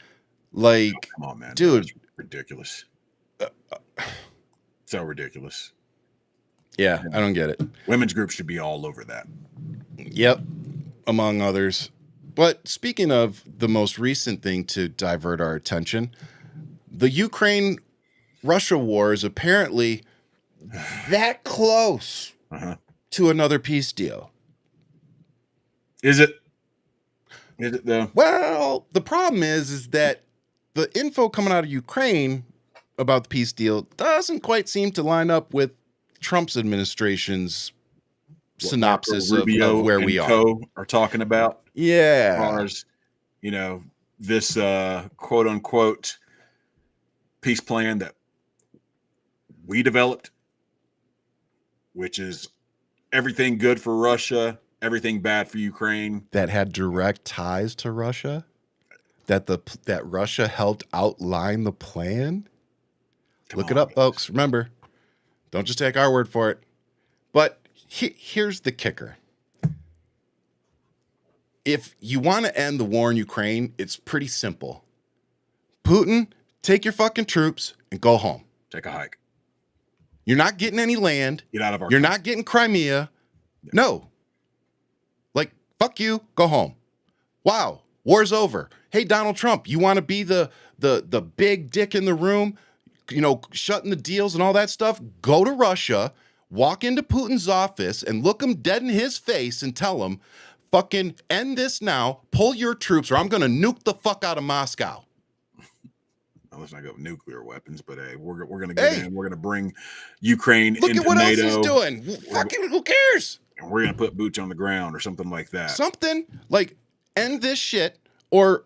Like, come on, man, dude, that's ridiculous. So ridiculous. Yeah, I don't get it. Women's groups should be all over that. Yep, among others. But speaking of the most recent thing to divert our attention, the Ukraine-Russia war is apparently that close to another peace deal. Is it? Is it though? Well, the problem is that the info coming out of Ukraine about the peace deal doesn't quite seem to line up with Trump's administration's synopsis of where we are talking about. Yeah. As far as, this quote unquote peace plan that we developed, which is everything good for Russia, everything bad for Ukraine. That had direct ties to Russia? That Russia helped outline the plan? Look it up, folks. Remember, don't just take our word for it. But here's the kicker. If you want to end the war in Ukraine, it's pretty simple. Putin, take your fucking troops and go home. Take a hike. You're not getting any land. Get out of our You're not getting Crimea. Yeah. No. Like, fuck you, go home. Wow, war's over. Hey, Donald Trump, you want to be the big dick in the room? Shutting the deals and all that stuff, go to Russia, walk into Putin's office and look him dead in his face and tell him, fucking end this now, pull your troops or I'm going to nuke the fuck out of Moscow. Now, let's not go with nuclear weapons, but hey, we're going to get in. We're going to bring Ukraine into NATO. Look at what else he's doing. Fucking who cares? And we're going to put boots on the ground or something like that. Something like end this shit or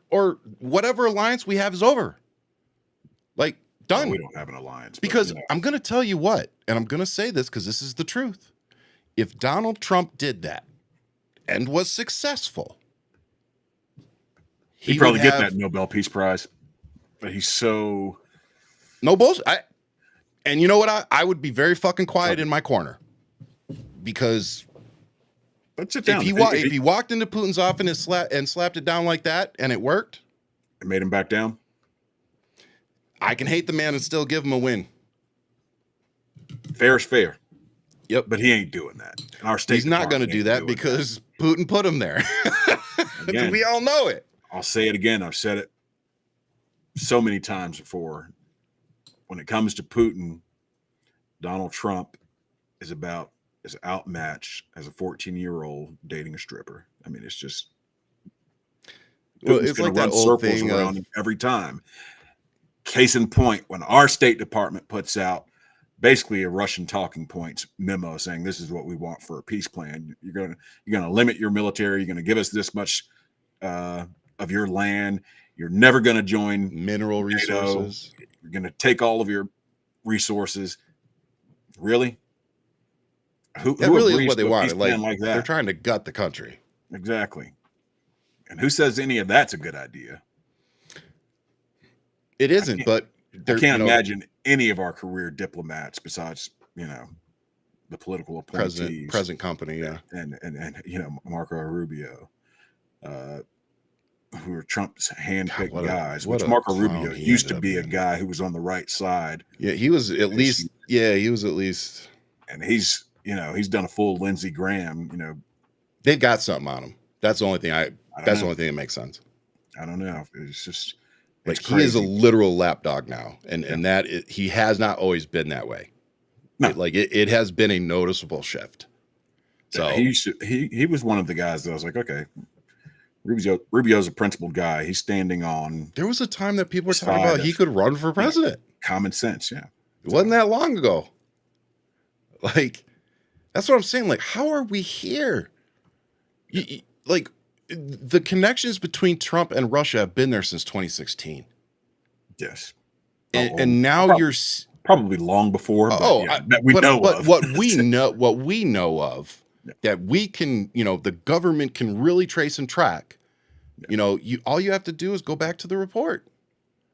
whatever alliance we have is over. Like, done. No, we don't have an alliance. Because I'm going to tell you what, and I'm going to say this because this is the truth. If Donald Trump did that and was successful, he'd probably get that Nobel Peace Prize. But he's so... No bullshit. And you know what? I would be very fucking quiet in my corner. Because let's sit down. If he walked into Putin's office and slapped it down like that and it worked... It made him back down? I can hate the man and still give him a win. Fair is fair. Yep. But he ain't doing that. He's not going to do that because Putin put him there. Again, we all know it. I'll say it again. I've said it so many times before. When it comes to Putin, Donald Trump is about is outmatched as a 14-year-old dating a stripper. I mean, it's just Putin's it's like going that to run old circles thing around of him every time. Case in point, when our State Department puts out basically a Russian talking points memo saying this is what we want for a peace plan. You're gonna limit your military. You're gonna give us this much of your land. You're never gonna join mineral NATO. resources. You're gonna take all of your resources. Really? Who really agrees is what they to a wanted. peace plan like that? They're trying to gut the country. Exactly. And who says any of that's a good idea? It isn't, but I can't imagine any of our career diplomats besides, the political appointees, present company, and Marco Rubio, who are Trump's handpicked guys. Which Marco Rubio used to be a guy who was on the right side. Yeah, he was at least. Yeah, he was at least. And he's done a full Lindsey Graham. They've got something on him. That's the only thing That's the only thing that makes sense. I don't know. It's just. Like he is a literal lapdog now, and that he has not always been that way. No. It has been a noticeable shift. So he was one of the guys that I was like, okay, Rubio's a principled guy. He's standing on. There was a time that people were talking about he could run for president. Common sense, yeah. It wasn't that long ago. Like, that's what I'm saying. Like, how are we here? The connections between Trump and Russia have been there since 2016. Yes. And now you're probably long before. But what we know of that we can, the government can really trace and track. All you have to do is go back to the report.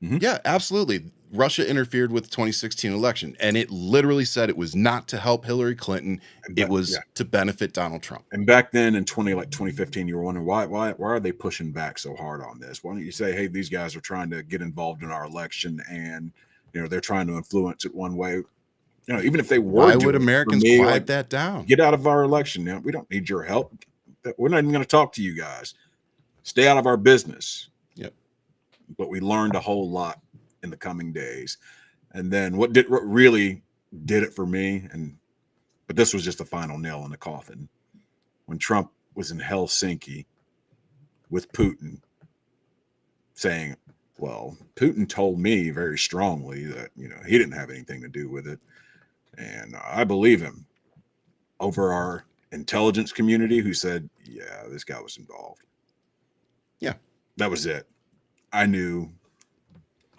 Mm-hmm. Yeah, absolutely. Russia interfered with the 2016 election, and it literally said it was not to help Hillary Clinton. It was to benefit Donald Trump. And back then in 2015, you were wondering why are they pushing back so hard on this? Why don't you say, hey, these guys are trying to get involved in our election, and they're trying to influence it one way. Even if they were, why would Americans quiet that down? Get out of our election. We don't need your help. We're not even going to talk to you guys. Stay out of our business. Yep. But we learned a whole lot in the coming days. And then what really did it for me, but this was just the final nail in the coffin, when Trump was in Helsinki with Putin saying, well, Putin told me very strongly that, he didn't have anything to do with it. And I believe him over our intelligence community who said, yeah, this guy was involved. Yeah. That was it. I knew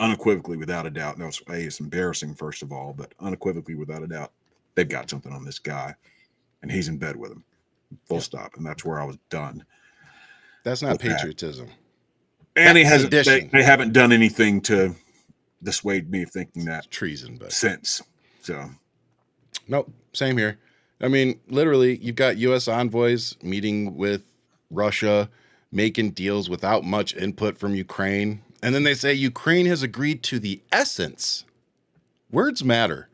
unequivocally, without a doubt. No, it's embarrassing, first of all, but unequivocally, without a doubt, they've got something on this guy, and he's in bed with him. Full stop. And that's where I was done. That's not patriotism. And they haven't done anything to dissuade me of thinking that. It's treason, but since. So. Nope. Same here. I mean, literally, you've got U.S. envoys meeting with Russia, making deals without much input from Ukraine. And then they say Ukraine has agreed to the essence. Words matter.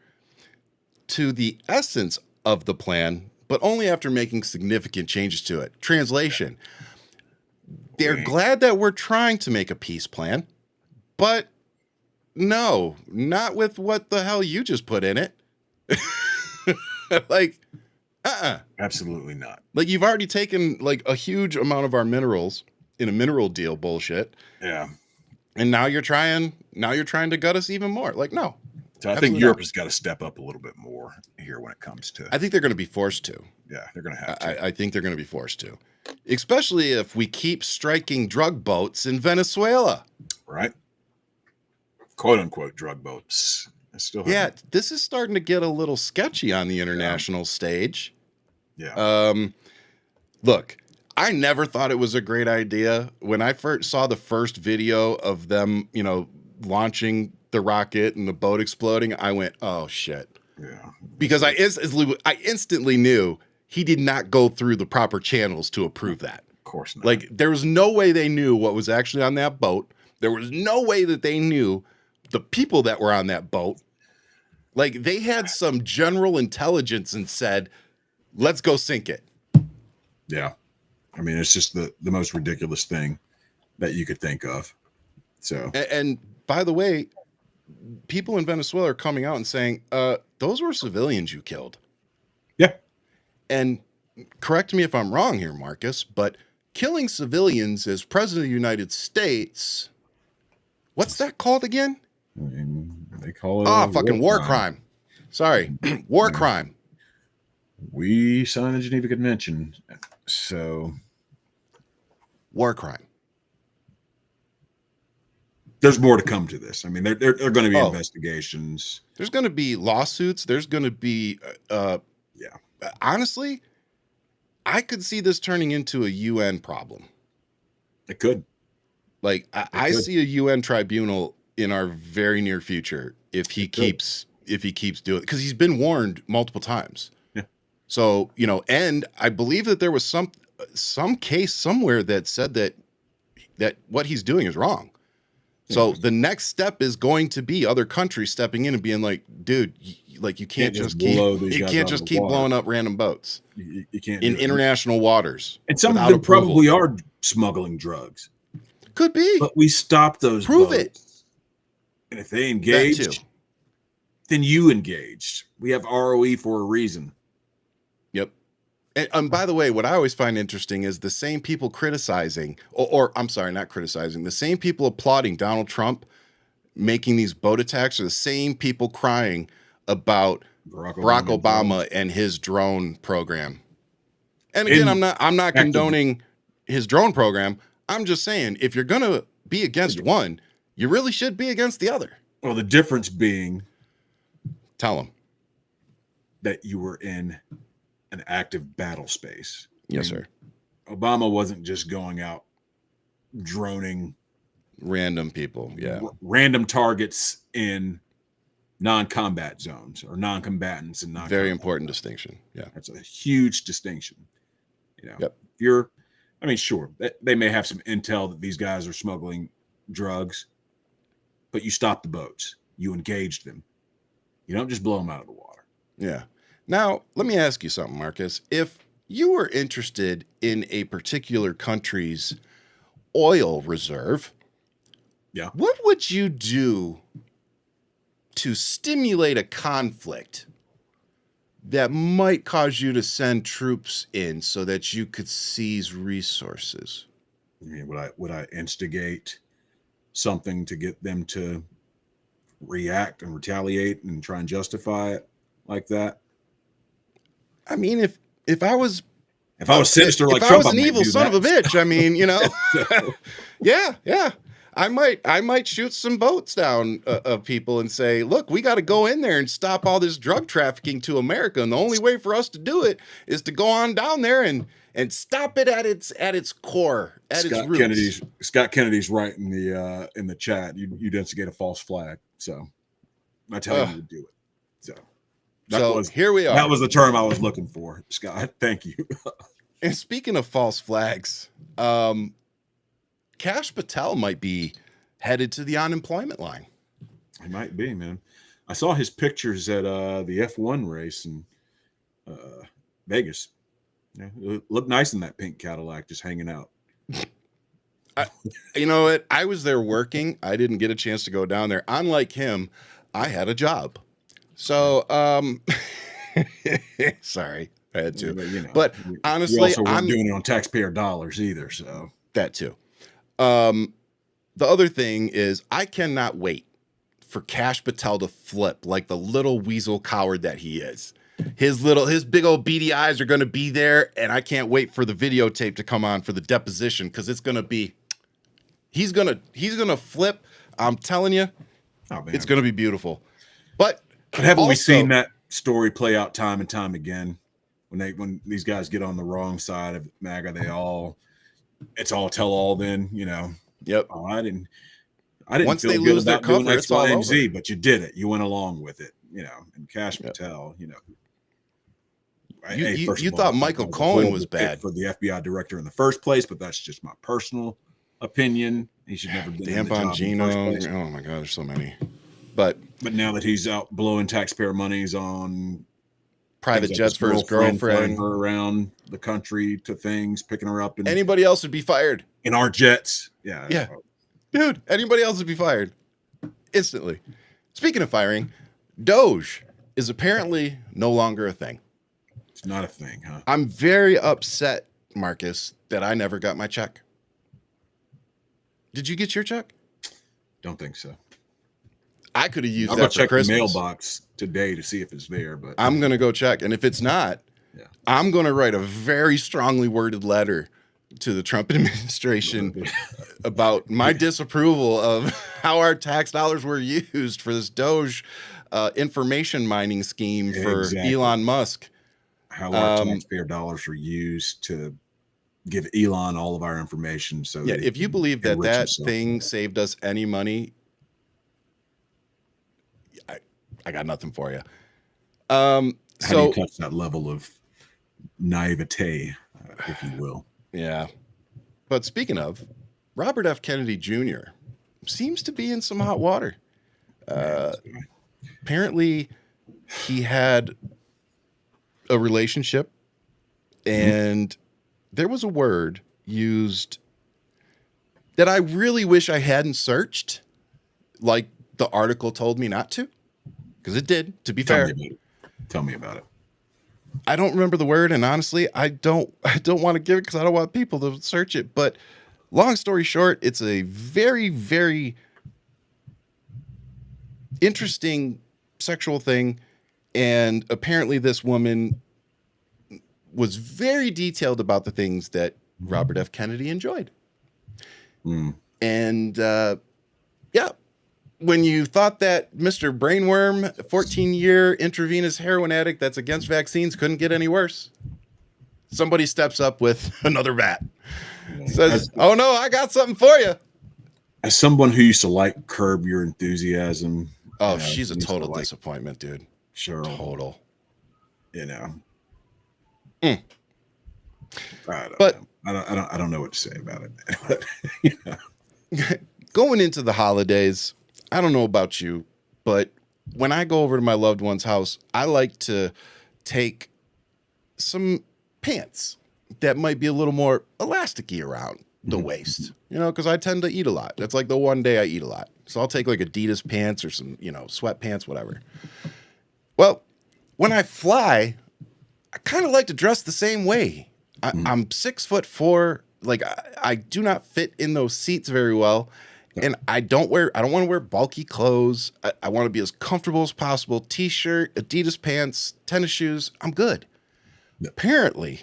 To the essence of the plan, but only after making significant changes to it. Translation. They're glad that we're trying to make a peace plan, but no, not with what the hell you just put in it. Absolutely not. Like, you've already taken a huge amount of our minerals in a mineral deal bullshit. Yeah. And now you're trying to gut us even more. No. So I think Europe has got to step up a little bit more here when it comes to. I think they're going to be forced to. Yeah, they're going to have to. I think they're going to be forced to. Especially if we keep striking drug boats in Venezuela. Right. Quote unquote drug boats. This is starting to get a little sketchy on the international stage. Yeah. Look, I never thought it was a great idea. When I first saw the first video of them, launching the rocket and the boat exploding, I went, oh shit. Yeah. Because I instantly knew he did not go through the proper channels to approve that. Of course not. There was no way they knew what was actually on that boat. There was no way that they knew the people that were on that boat. They had some general intelligence and said, let's go sink it. Yeah. I mean, it's just the most ridiculous thing that you could think of. So, and by the way, people in Venezuela are coming out and saying, those were civilians you killed. Yeah. And correct me if I'm wrong here, Marcus, but killing civilians as president of the United States, what's that called again? I mean, they call it fucking war crime. Sorry, war crime. We signed the Geneva Convention, so war crime. There's more to come to this. I mean, there are going to be investigations. There's going to be lawsuits. There's going to be, honestly, I could see this turning into a UN problem. It could. Like, I see a UN tribunal in our very near future if he keeps doing it, because he's been warned multiple times. Yeah. So, you know, and I believe that there was some case somewhere that said that what he's doing is wrong. So the next step is going to be other countries stepping in and being like, dude, you can't just keep blowing up random boats. You can't in international waters. And some of them probably are smuggling drugs. Could be. But we stop those Prove boats. it. And if they engaged, then you engaged. We have ROE for a reason. Yep. And by the way, what I always find interesting is the same people criticizing, or I'm sorry, not criticizing, the same people applauding Donald Trump making these boat attacks are the same people crying about Barack Obama and his drone program. And again, I'm not condoning his drone program. I'm just saying, if you're going to be against one, you really should be against the other. Well, the difference being, tell them that you were in an active battle space. Yes, sir. Obama wasn't just going out droning random people, random targets in non-combat zones or non-combatants and non. Very important distinction. Yeah, that's a huge distinction. You know, yep. If you're, I mean, sure, they may have some intel that these guys are smuggling drugs, but you stop the boats, you engaged them. You don't just blow them out of the water. Yeah. Now, let me ask you something, Marcus. If you were interested in a particular country's oil reserve, what would you do to stimulate a conflict that might cause you to send troops in so that you could seize resources? I mean, would I instigate something to get them to react and retaliate and try and justify it like that? I mean, if I was sinister like Trump, I was an evil son of a bitch, I mean, you know, yeah. I might shoot some boats down of people and say, look, we got to go in there and stop all this drug trafficking to America. And the only way for us to do it is to go on down there and stop it at its core, at its roots. Scott Kennedy's right in the chat. You'd instigate a false flag. So that's how you would do it. So here we are. That was the term I was looking for, Scott. Thank you. And speaking of false flags, Kash Patel might be headed to the unemployment line. He might be, man. I saw his pictures at the F1 race in Vegas. Yeah, it looked nice in that pink Cadillac, just hanging out. You know what? I was there working. I didn't get a chance to go down there. Unlike him, I had a job. So, sorry, I had to. But honestly, I'm doing it on taxpayer dollars either. So that too. The other thing is, I cannot wait for Kash Patel to flip like the little weasel coward that he is. His big old beady eyes are going to be there, and I can't wait for the videotape to come on for the deposition, because it's going to be, he's gonna flip. I'm telling you, it's going to be beautiful. But haven't we seen that story play out time and time again? When these guys get on the wrong side of MAGA, it's all tell all. Then Yep. Oh, I didn't. Once feel they good lose about their cover, doing it's X, Y, all and Z, over. but you did it. You went along with it. And Kash Patel. You thought Michael Cohen was bad for the FBI director in the first place, but that's just my personal opinion. He should never be Dan Bongino. Oh my God, there's so many. But now that he's out blowing taxpayer monies on private jets for his girlfriend, flying her around the country to things, picking her up, anybody else would be fired in our jets. Yeah, dude. Anybody else would be fired instantly. Speaking of firing, Doge is apparently no longer a thing. It's not a thing, huh? I'm very upset, Marcus, that I never got my check. Did you get your check? Don't think so. I could have used I'll that go for check Christmas. the mailbox today to see if it's there, but I'm going to go check. And if it's not, I'm going to write a very strongly worded letter to the Trump administration about my disapproval of how our tax dollars were used for this Doge information mining scheme for Elon Musk. How our taxpayer dollars are used to give Elon all of our information. So if you believe that thing saved us any money, I got nothing for you. How do you touch that level of naivete, if you will? Yeah. But speaking of, Robert F. Kennedy Jr. seems to be in some hot water. Apparently, he had a relationship, and there was a word used that I really wish I hadn't searched, like the article told me not to, because it did, to be fair. Tell me about it. I don't remember the word, and honestly, I don't want to give it because I don't want people to search it. But long story short, it's a very, very interesting sexual thing, and apparently this woman was very detailed about the things that Robert F. Kennedy enjoyed. And when you thought that Mr. Brainworm, 14-year intravenous heroin addict that's against vaccines, couldn't get any worse, somebody steps up with another bat. Says, oh no, I got something for you. As someone who used to like Curb Your Enthusiasm. Oh, she's a total disappointment, dude. Sure. Total. You know. I don't know what to say about it. Going into the holidays, I don't know about you, but when I go over to my loved one's house, I like to take some pants that might be a little more elasticy around the waist, because I tend to eat a lot. That's like the one day I eat a lot. So I'll take like Adidas pants or some, sweatpants, whatever. Well, when I fly, I kind of like to dress the same way. I'm 6'4". Like I do not fit in those seats very well. And I don't want to wear bulky clothes. I want to be as comfortable as possible. T-shirt, Adidas pants, tennis shoes. I'm good. Apparently,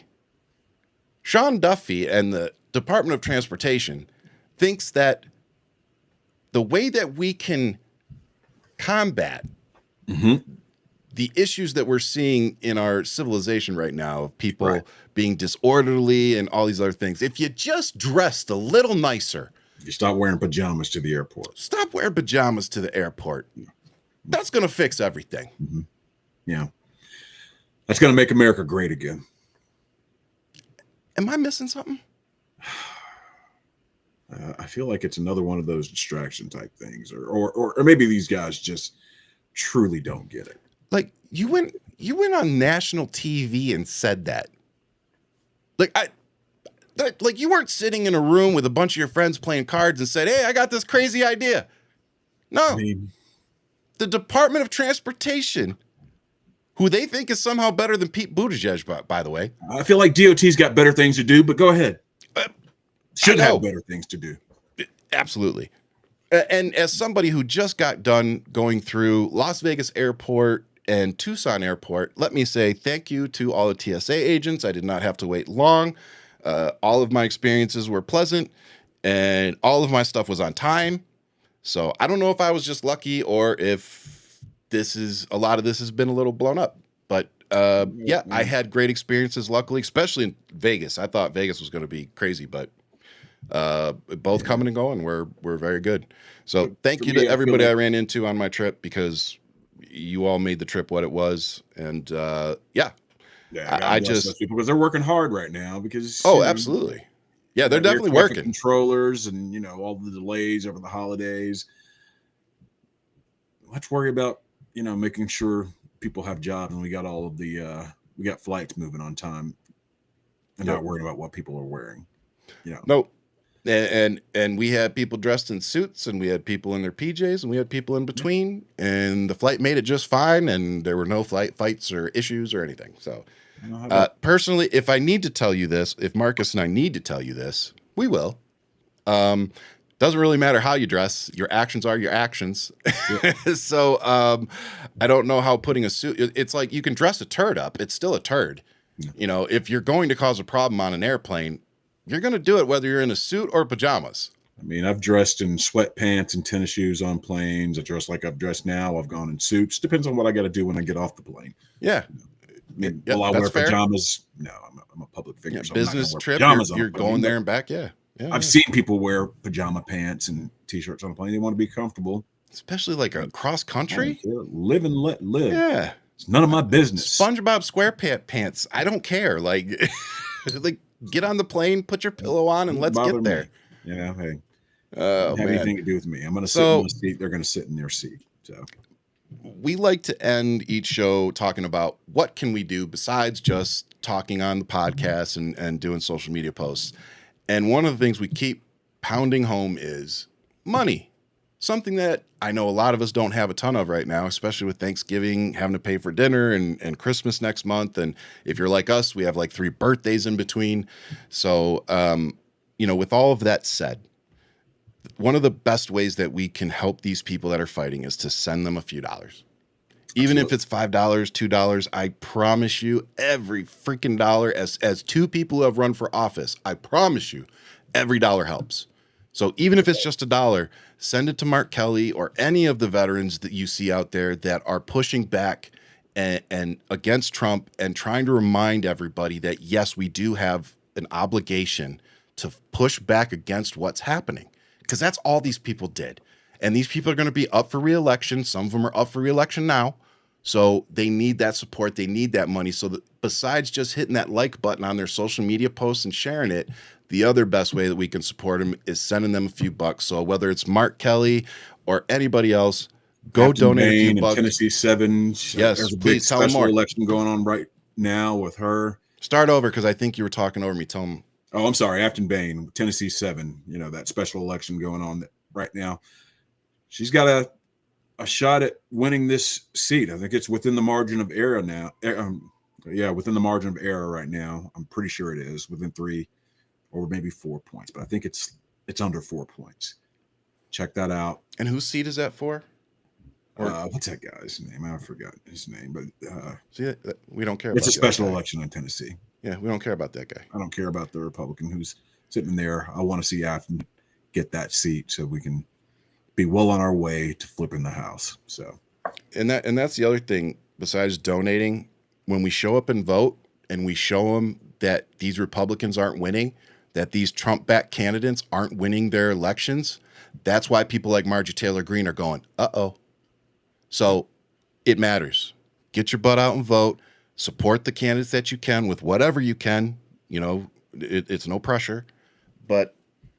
Sean Duffy and the Department of Transportation thinks that the way that we can combat the issues that we're seeing in our civilization right now of people being disorderly and all these other things, if you just dressed a little nicer. You stop wearing pajamas to the airport. Stop wearing pajamas to the airport. That's going to fix everything. Yeah. That's going to make America great again. Am I missing something? I feel like it's another one of those distraction type things, or maybe these guys just truly don't get it. Like you went on national TV and said that. Like you weren't sitting in a room with a bunch of your friends playing cards and said, "Hey, I got this crazy idea." No, the Department of Transportation, who they think is somehow better than Pete Buttigieg, by the way. I feel like DOT's got better things to do, but go ahead. Should have better things to do. Absolutely. And as somebody who just got done going through Las Vegas Airport and Tucson Airport, let me say thank you to all the TSA agents. I did not have to wait long. All of my experiences were pleasant, and all of my stuff was on time. So I don't know if I was just lucky or if a lot of this has been a little blown up. But I had great experiences, luckily, especially in Vegas. I thought Vegas was going to be crazy, but both coming and going were very good. So thank you to everybody I ran into on my trip, because you all made the trip what it was. And I just people, because they're working hard right now, because absolutely. Yeah, they're definitely working. Controllers and all the delays over the holidays. Let's worry about making sure people have jobs, and we got all of the we got flights moving on time, and not worrying about what people are wearing. No. And we had people dressed in suits, and we had people in their PJs, and we had people in between, and the flight made it just fine, and there were no flight fights or issues or anything. So Personally, if I need to tell you this, if Marcus and I need to tell you this, we will. Doesn't really matter how you dress. Your actions are your actions. Yeah. So I don't know how putting a suit, it's like you can dress a turd up. It's still a turd. Yeah. You know, if you're going to cause a problem on an airplane, you're going to do it whether you're in a suit or pajamas. I mean, I've dressed in sweatpants and tennis shoes on planes. I dress like I've dressed now. I've gone in suits. Depends on what I got to do when I get off the plane. Yeah. I mean, will I wear pajamas? No, I'm a public figure. Yeah, so business trip, you're going there and back. Yeah. I've seen people wear pajama pants and t-shirts on a plane. They want to be comfortable. Especially like a cross country. Live and let live. Yeah. It's none of my business. SpongeBob SquarePants. I don't care. Like, like get on the plane, put your pillow on, and let's get there. Me. Yeah. Hey. Have anything to do with me. I'm going to sit in my seat. They're going to sit in their seat. So we like to end each show talking about what can we do besides just talking on the podcast and doing social media posts. And one of the things we keep pounding home is money. Something that I know a lot of us don't have a ton of right now, especially with Thanksgiving, having to pay for dinner and Christmas next month. And if you're like us, we have like 3 birthdays in between. So, with all of that said, one of the best ways that we can help these people that are fighting is to send them a few dollars. Even if it's $5, $2, I promise you every freaking dollar, as 2 people who have run for office, I promise you every dollar helps. So even if it's just $1, send it to Mark Kelly or any of the veterans that you see out there that are pushing back and against Trump and trying to remind everybody that, yes, we do have an obligation to push back against what's happening, because that's all these people did. And these people are going to be up for re-election. Some of them are up for re-election now. So they need that support. They need that money. So that besides just hitting that like button on their social media posts and sharing it, the other best way that we can support them is sending them a few bucks. So whether it's Mark Kelly or anybody else, go Captain donate Bain a few bucks. Tennessee 7. Yes, there's a big special election going on right now with her. Start over, because I think you were talking over me. Tell them. Oh, I'm sorry. Captain Bain, Tennessee 7. That special election going on right now. She's got a shot at winning this seat. I think it's within the margin of error now. Within the margin of error right now. I'm pretty sure it is within 3 or maybe 4 points, but I think it's under 4 points. Check that out. And whose seat is that for? What's that guy's name? I forgot his name, but see, we don't care. It's a special election in Tennessee. Yeah, we don't care about that guy. I don't care about the Republican who's sitting there. I want to see Afton get that seat so we can be well on our way to flipping the House. So, and that's the other thing. Besides donating, when we show up and vote, and we show them that these Republicans aren't winning, that these Trump-backed candidates aren't winning their elections, that's why people like Marjorie Taylor Greene are going, uh-oh. So it matters. Get your butt out and vote. Support the candidates that you can with whatever you can. It's no pressure. But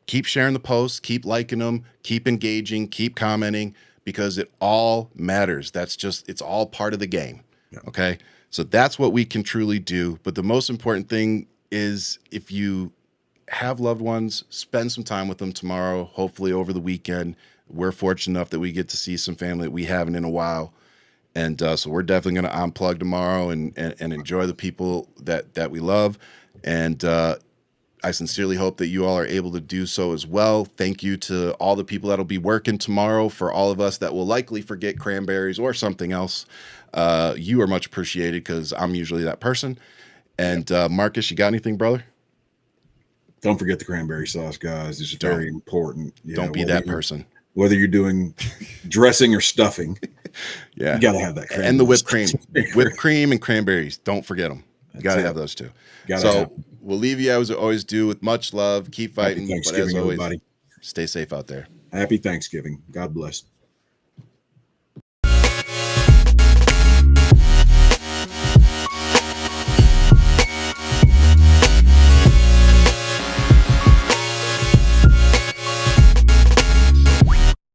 keep sharing the posts, keep liking them, keep engaging, keep commenting, because it all matters. It's all part of the game. Yeah. Okay? So that's what we can truly do. But the most important thing is, if you have loved ones, spend some time with them tomorrow, hopefully over the weekend. We're fortunate enough that we get to see some family that we haven't in a while. And so we're definitely going to unplug tomorrow and enjoy the people that we love. And I sincerely hope that you all are able to do so as well. Thank you to all the people that'll be working tomorrow. For all of us that will likely forget cranberries or something else, you are much appreciated, because I'm usually that person. And Marcus, you got anything, brother? Don't forget the cranberry sauce, guys. It's very important. Don't be that person. Whether you're doing dressing or stuffing, yeah, you got to have that cranberry. And the whipped cream. Whipped cream and cranberries. Don't forget them. You got to have those too. So we'll leave you as we always do, with much love. Keep fighting. But as always, stay safe out there. Happy Thanksgiving. God bless.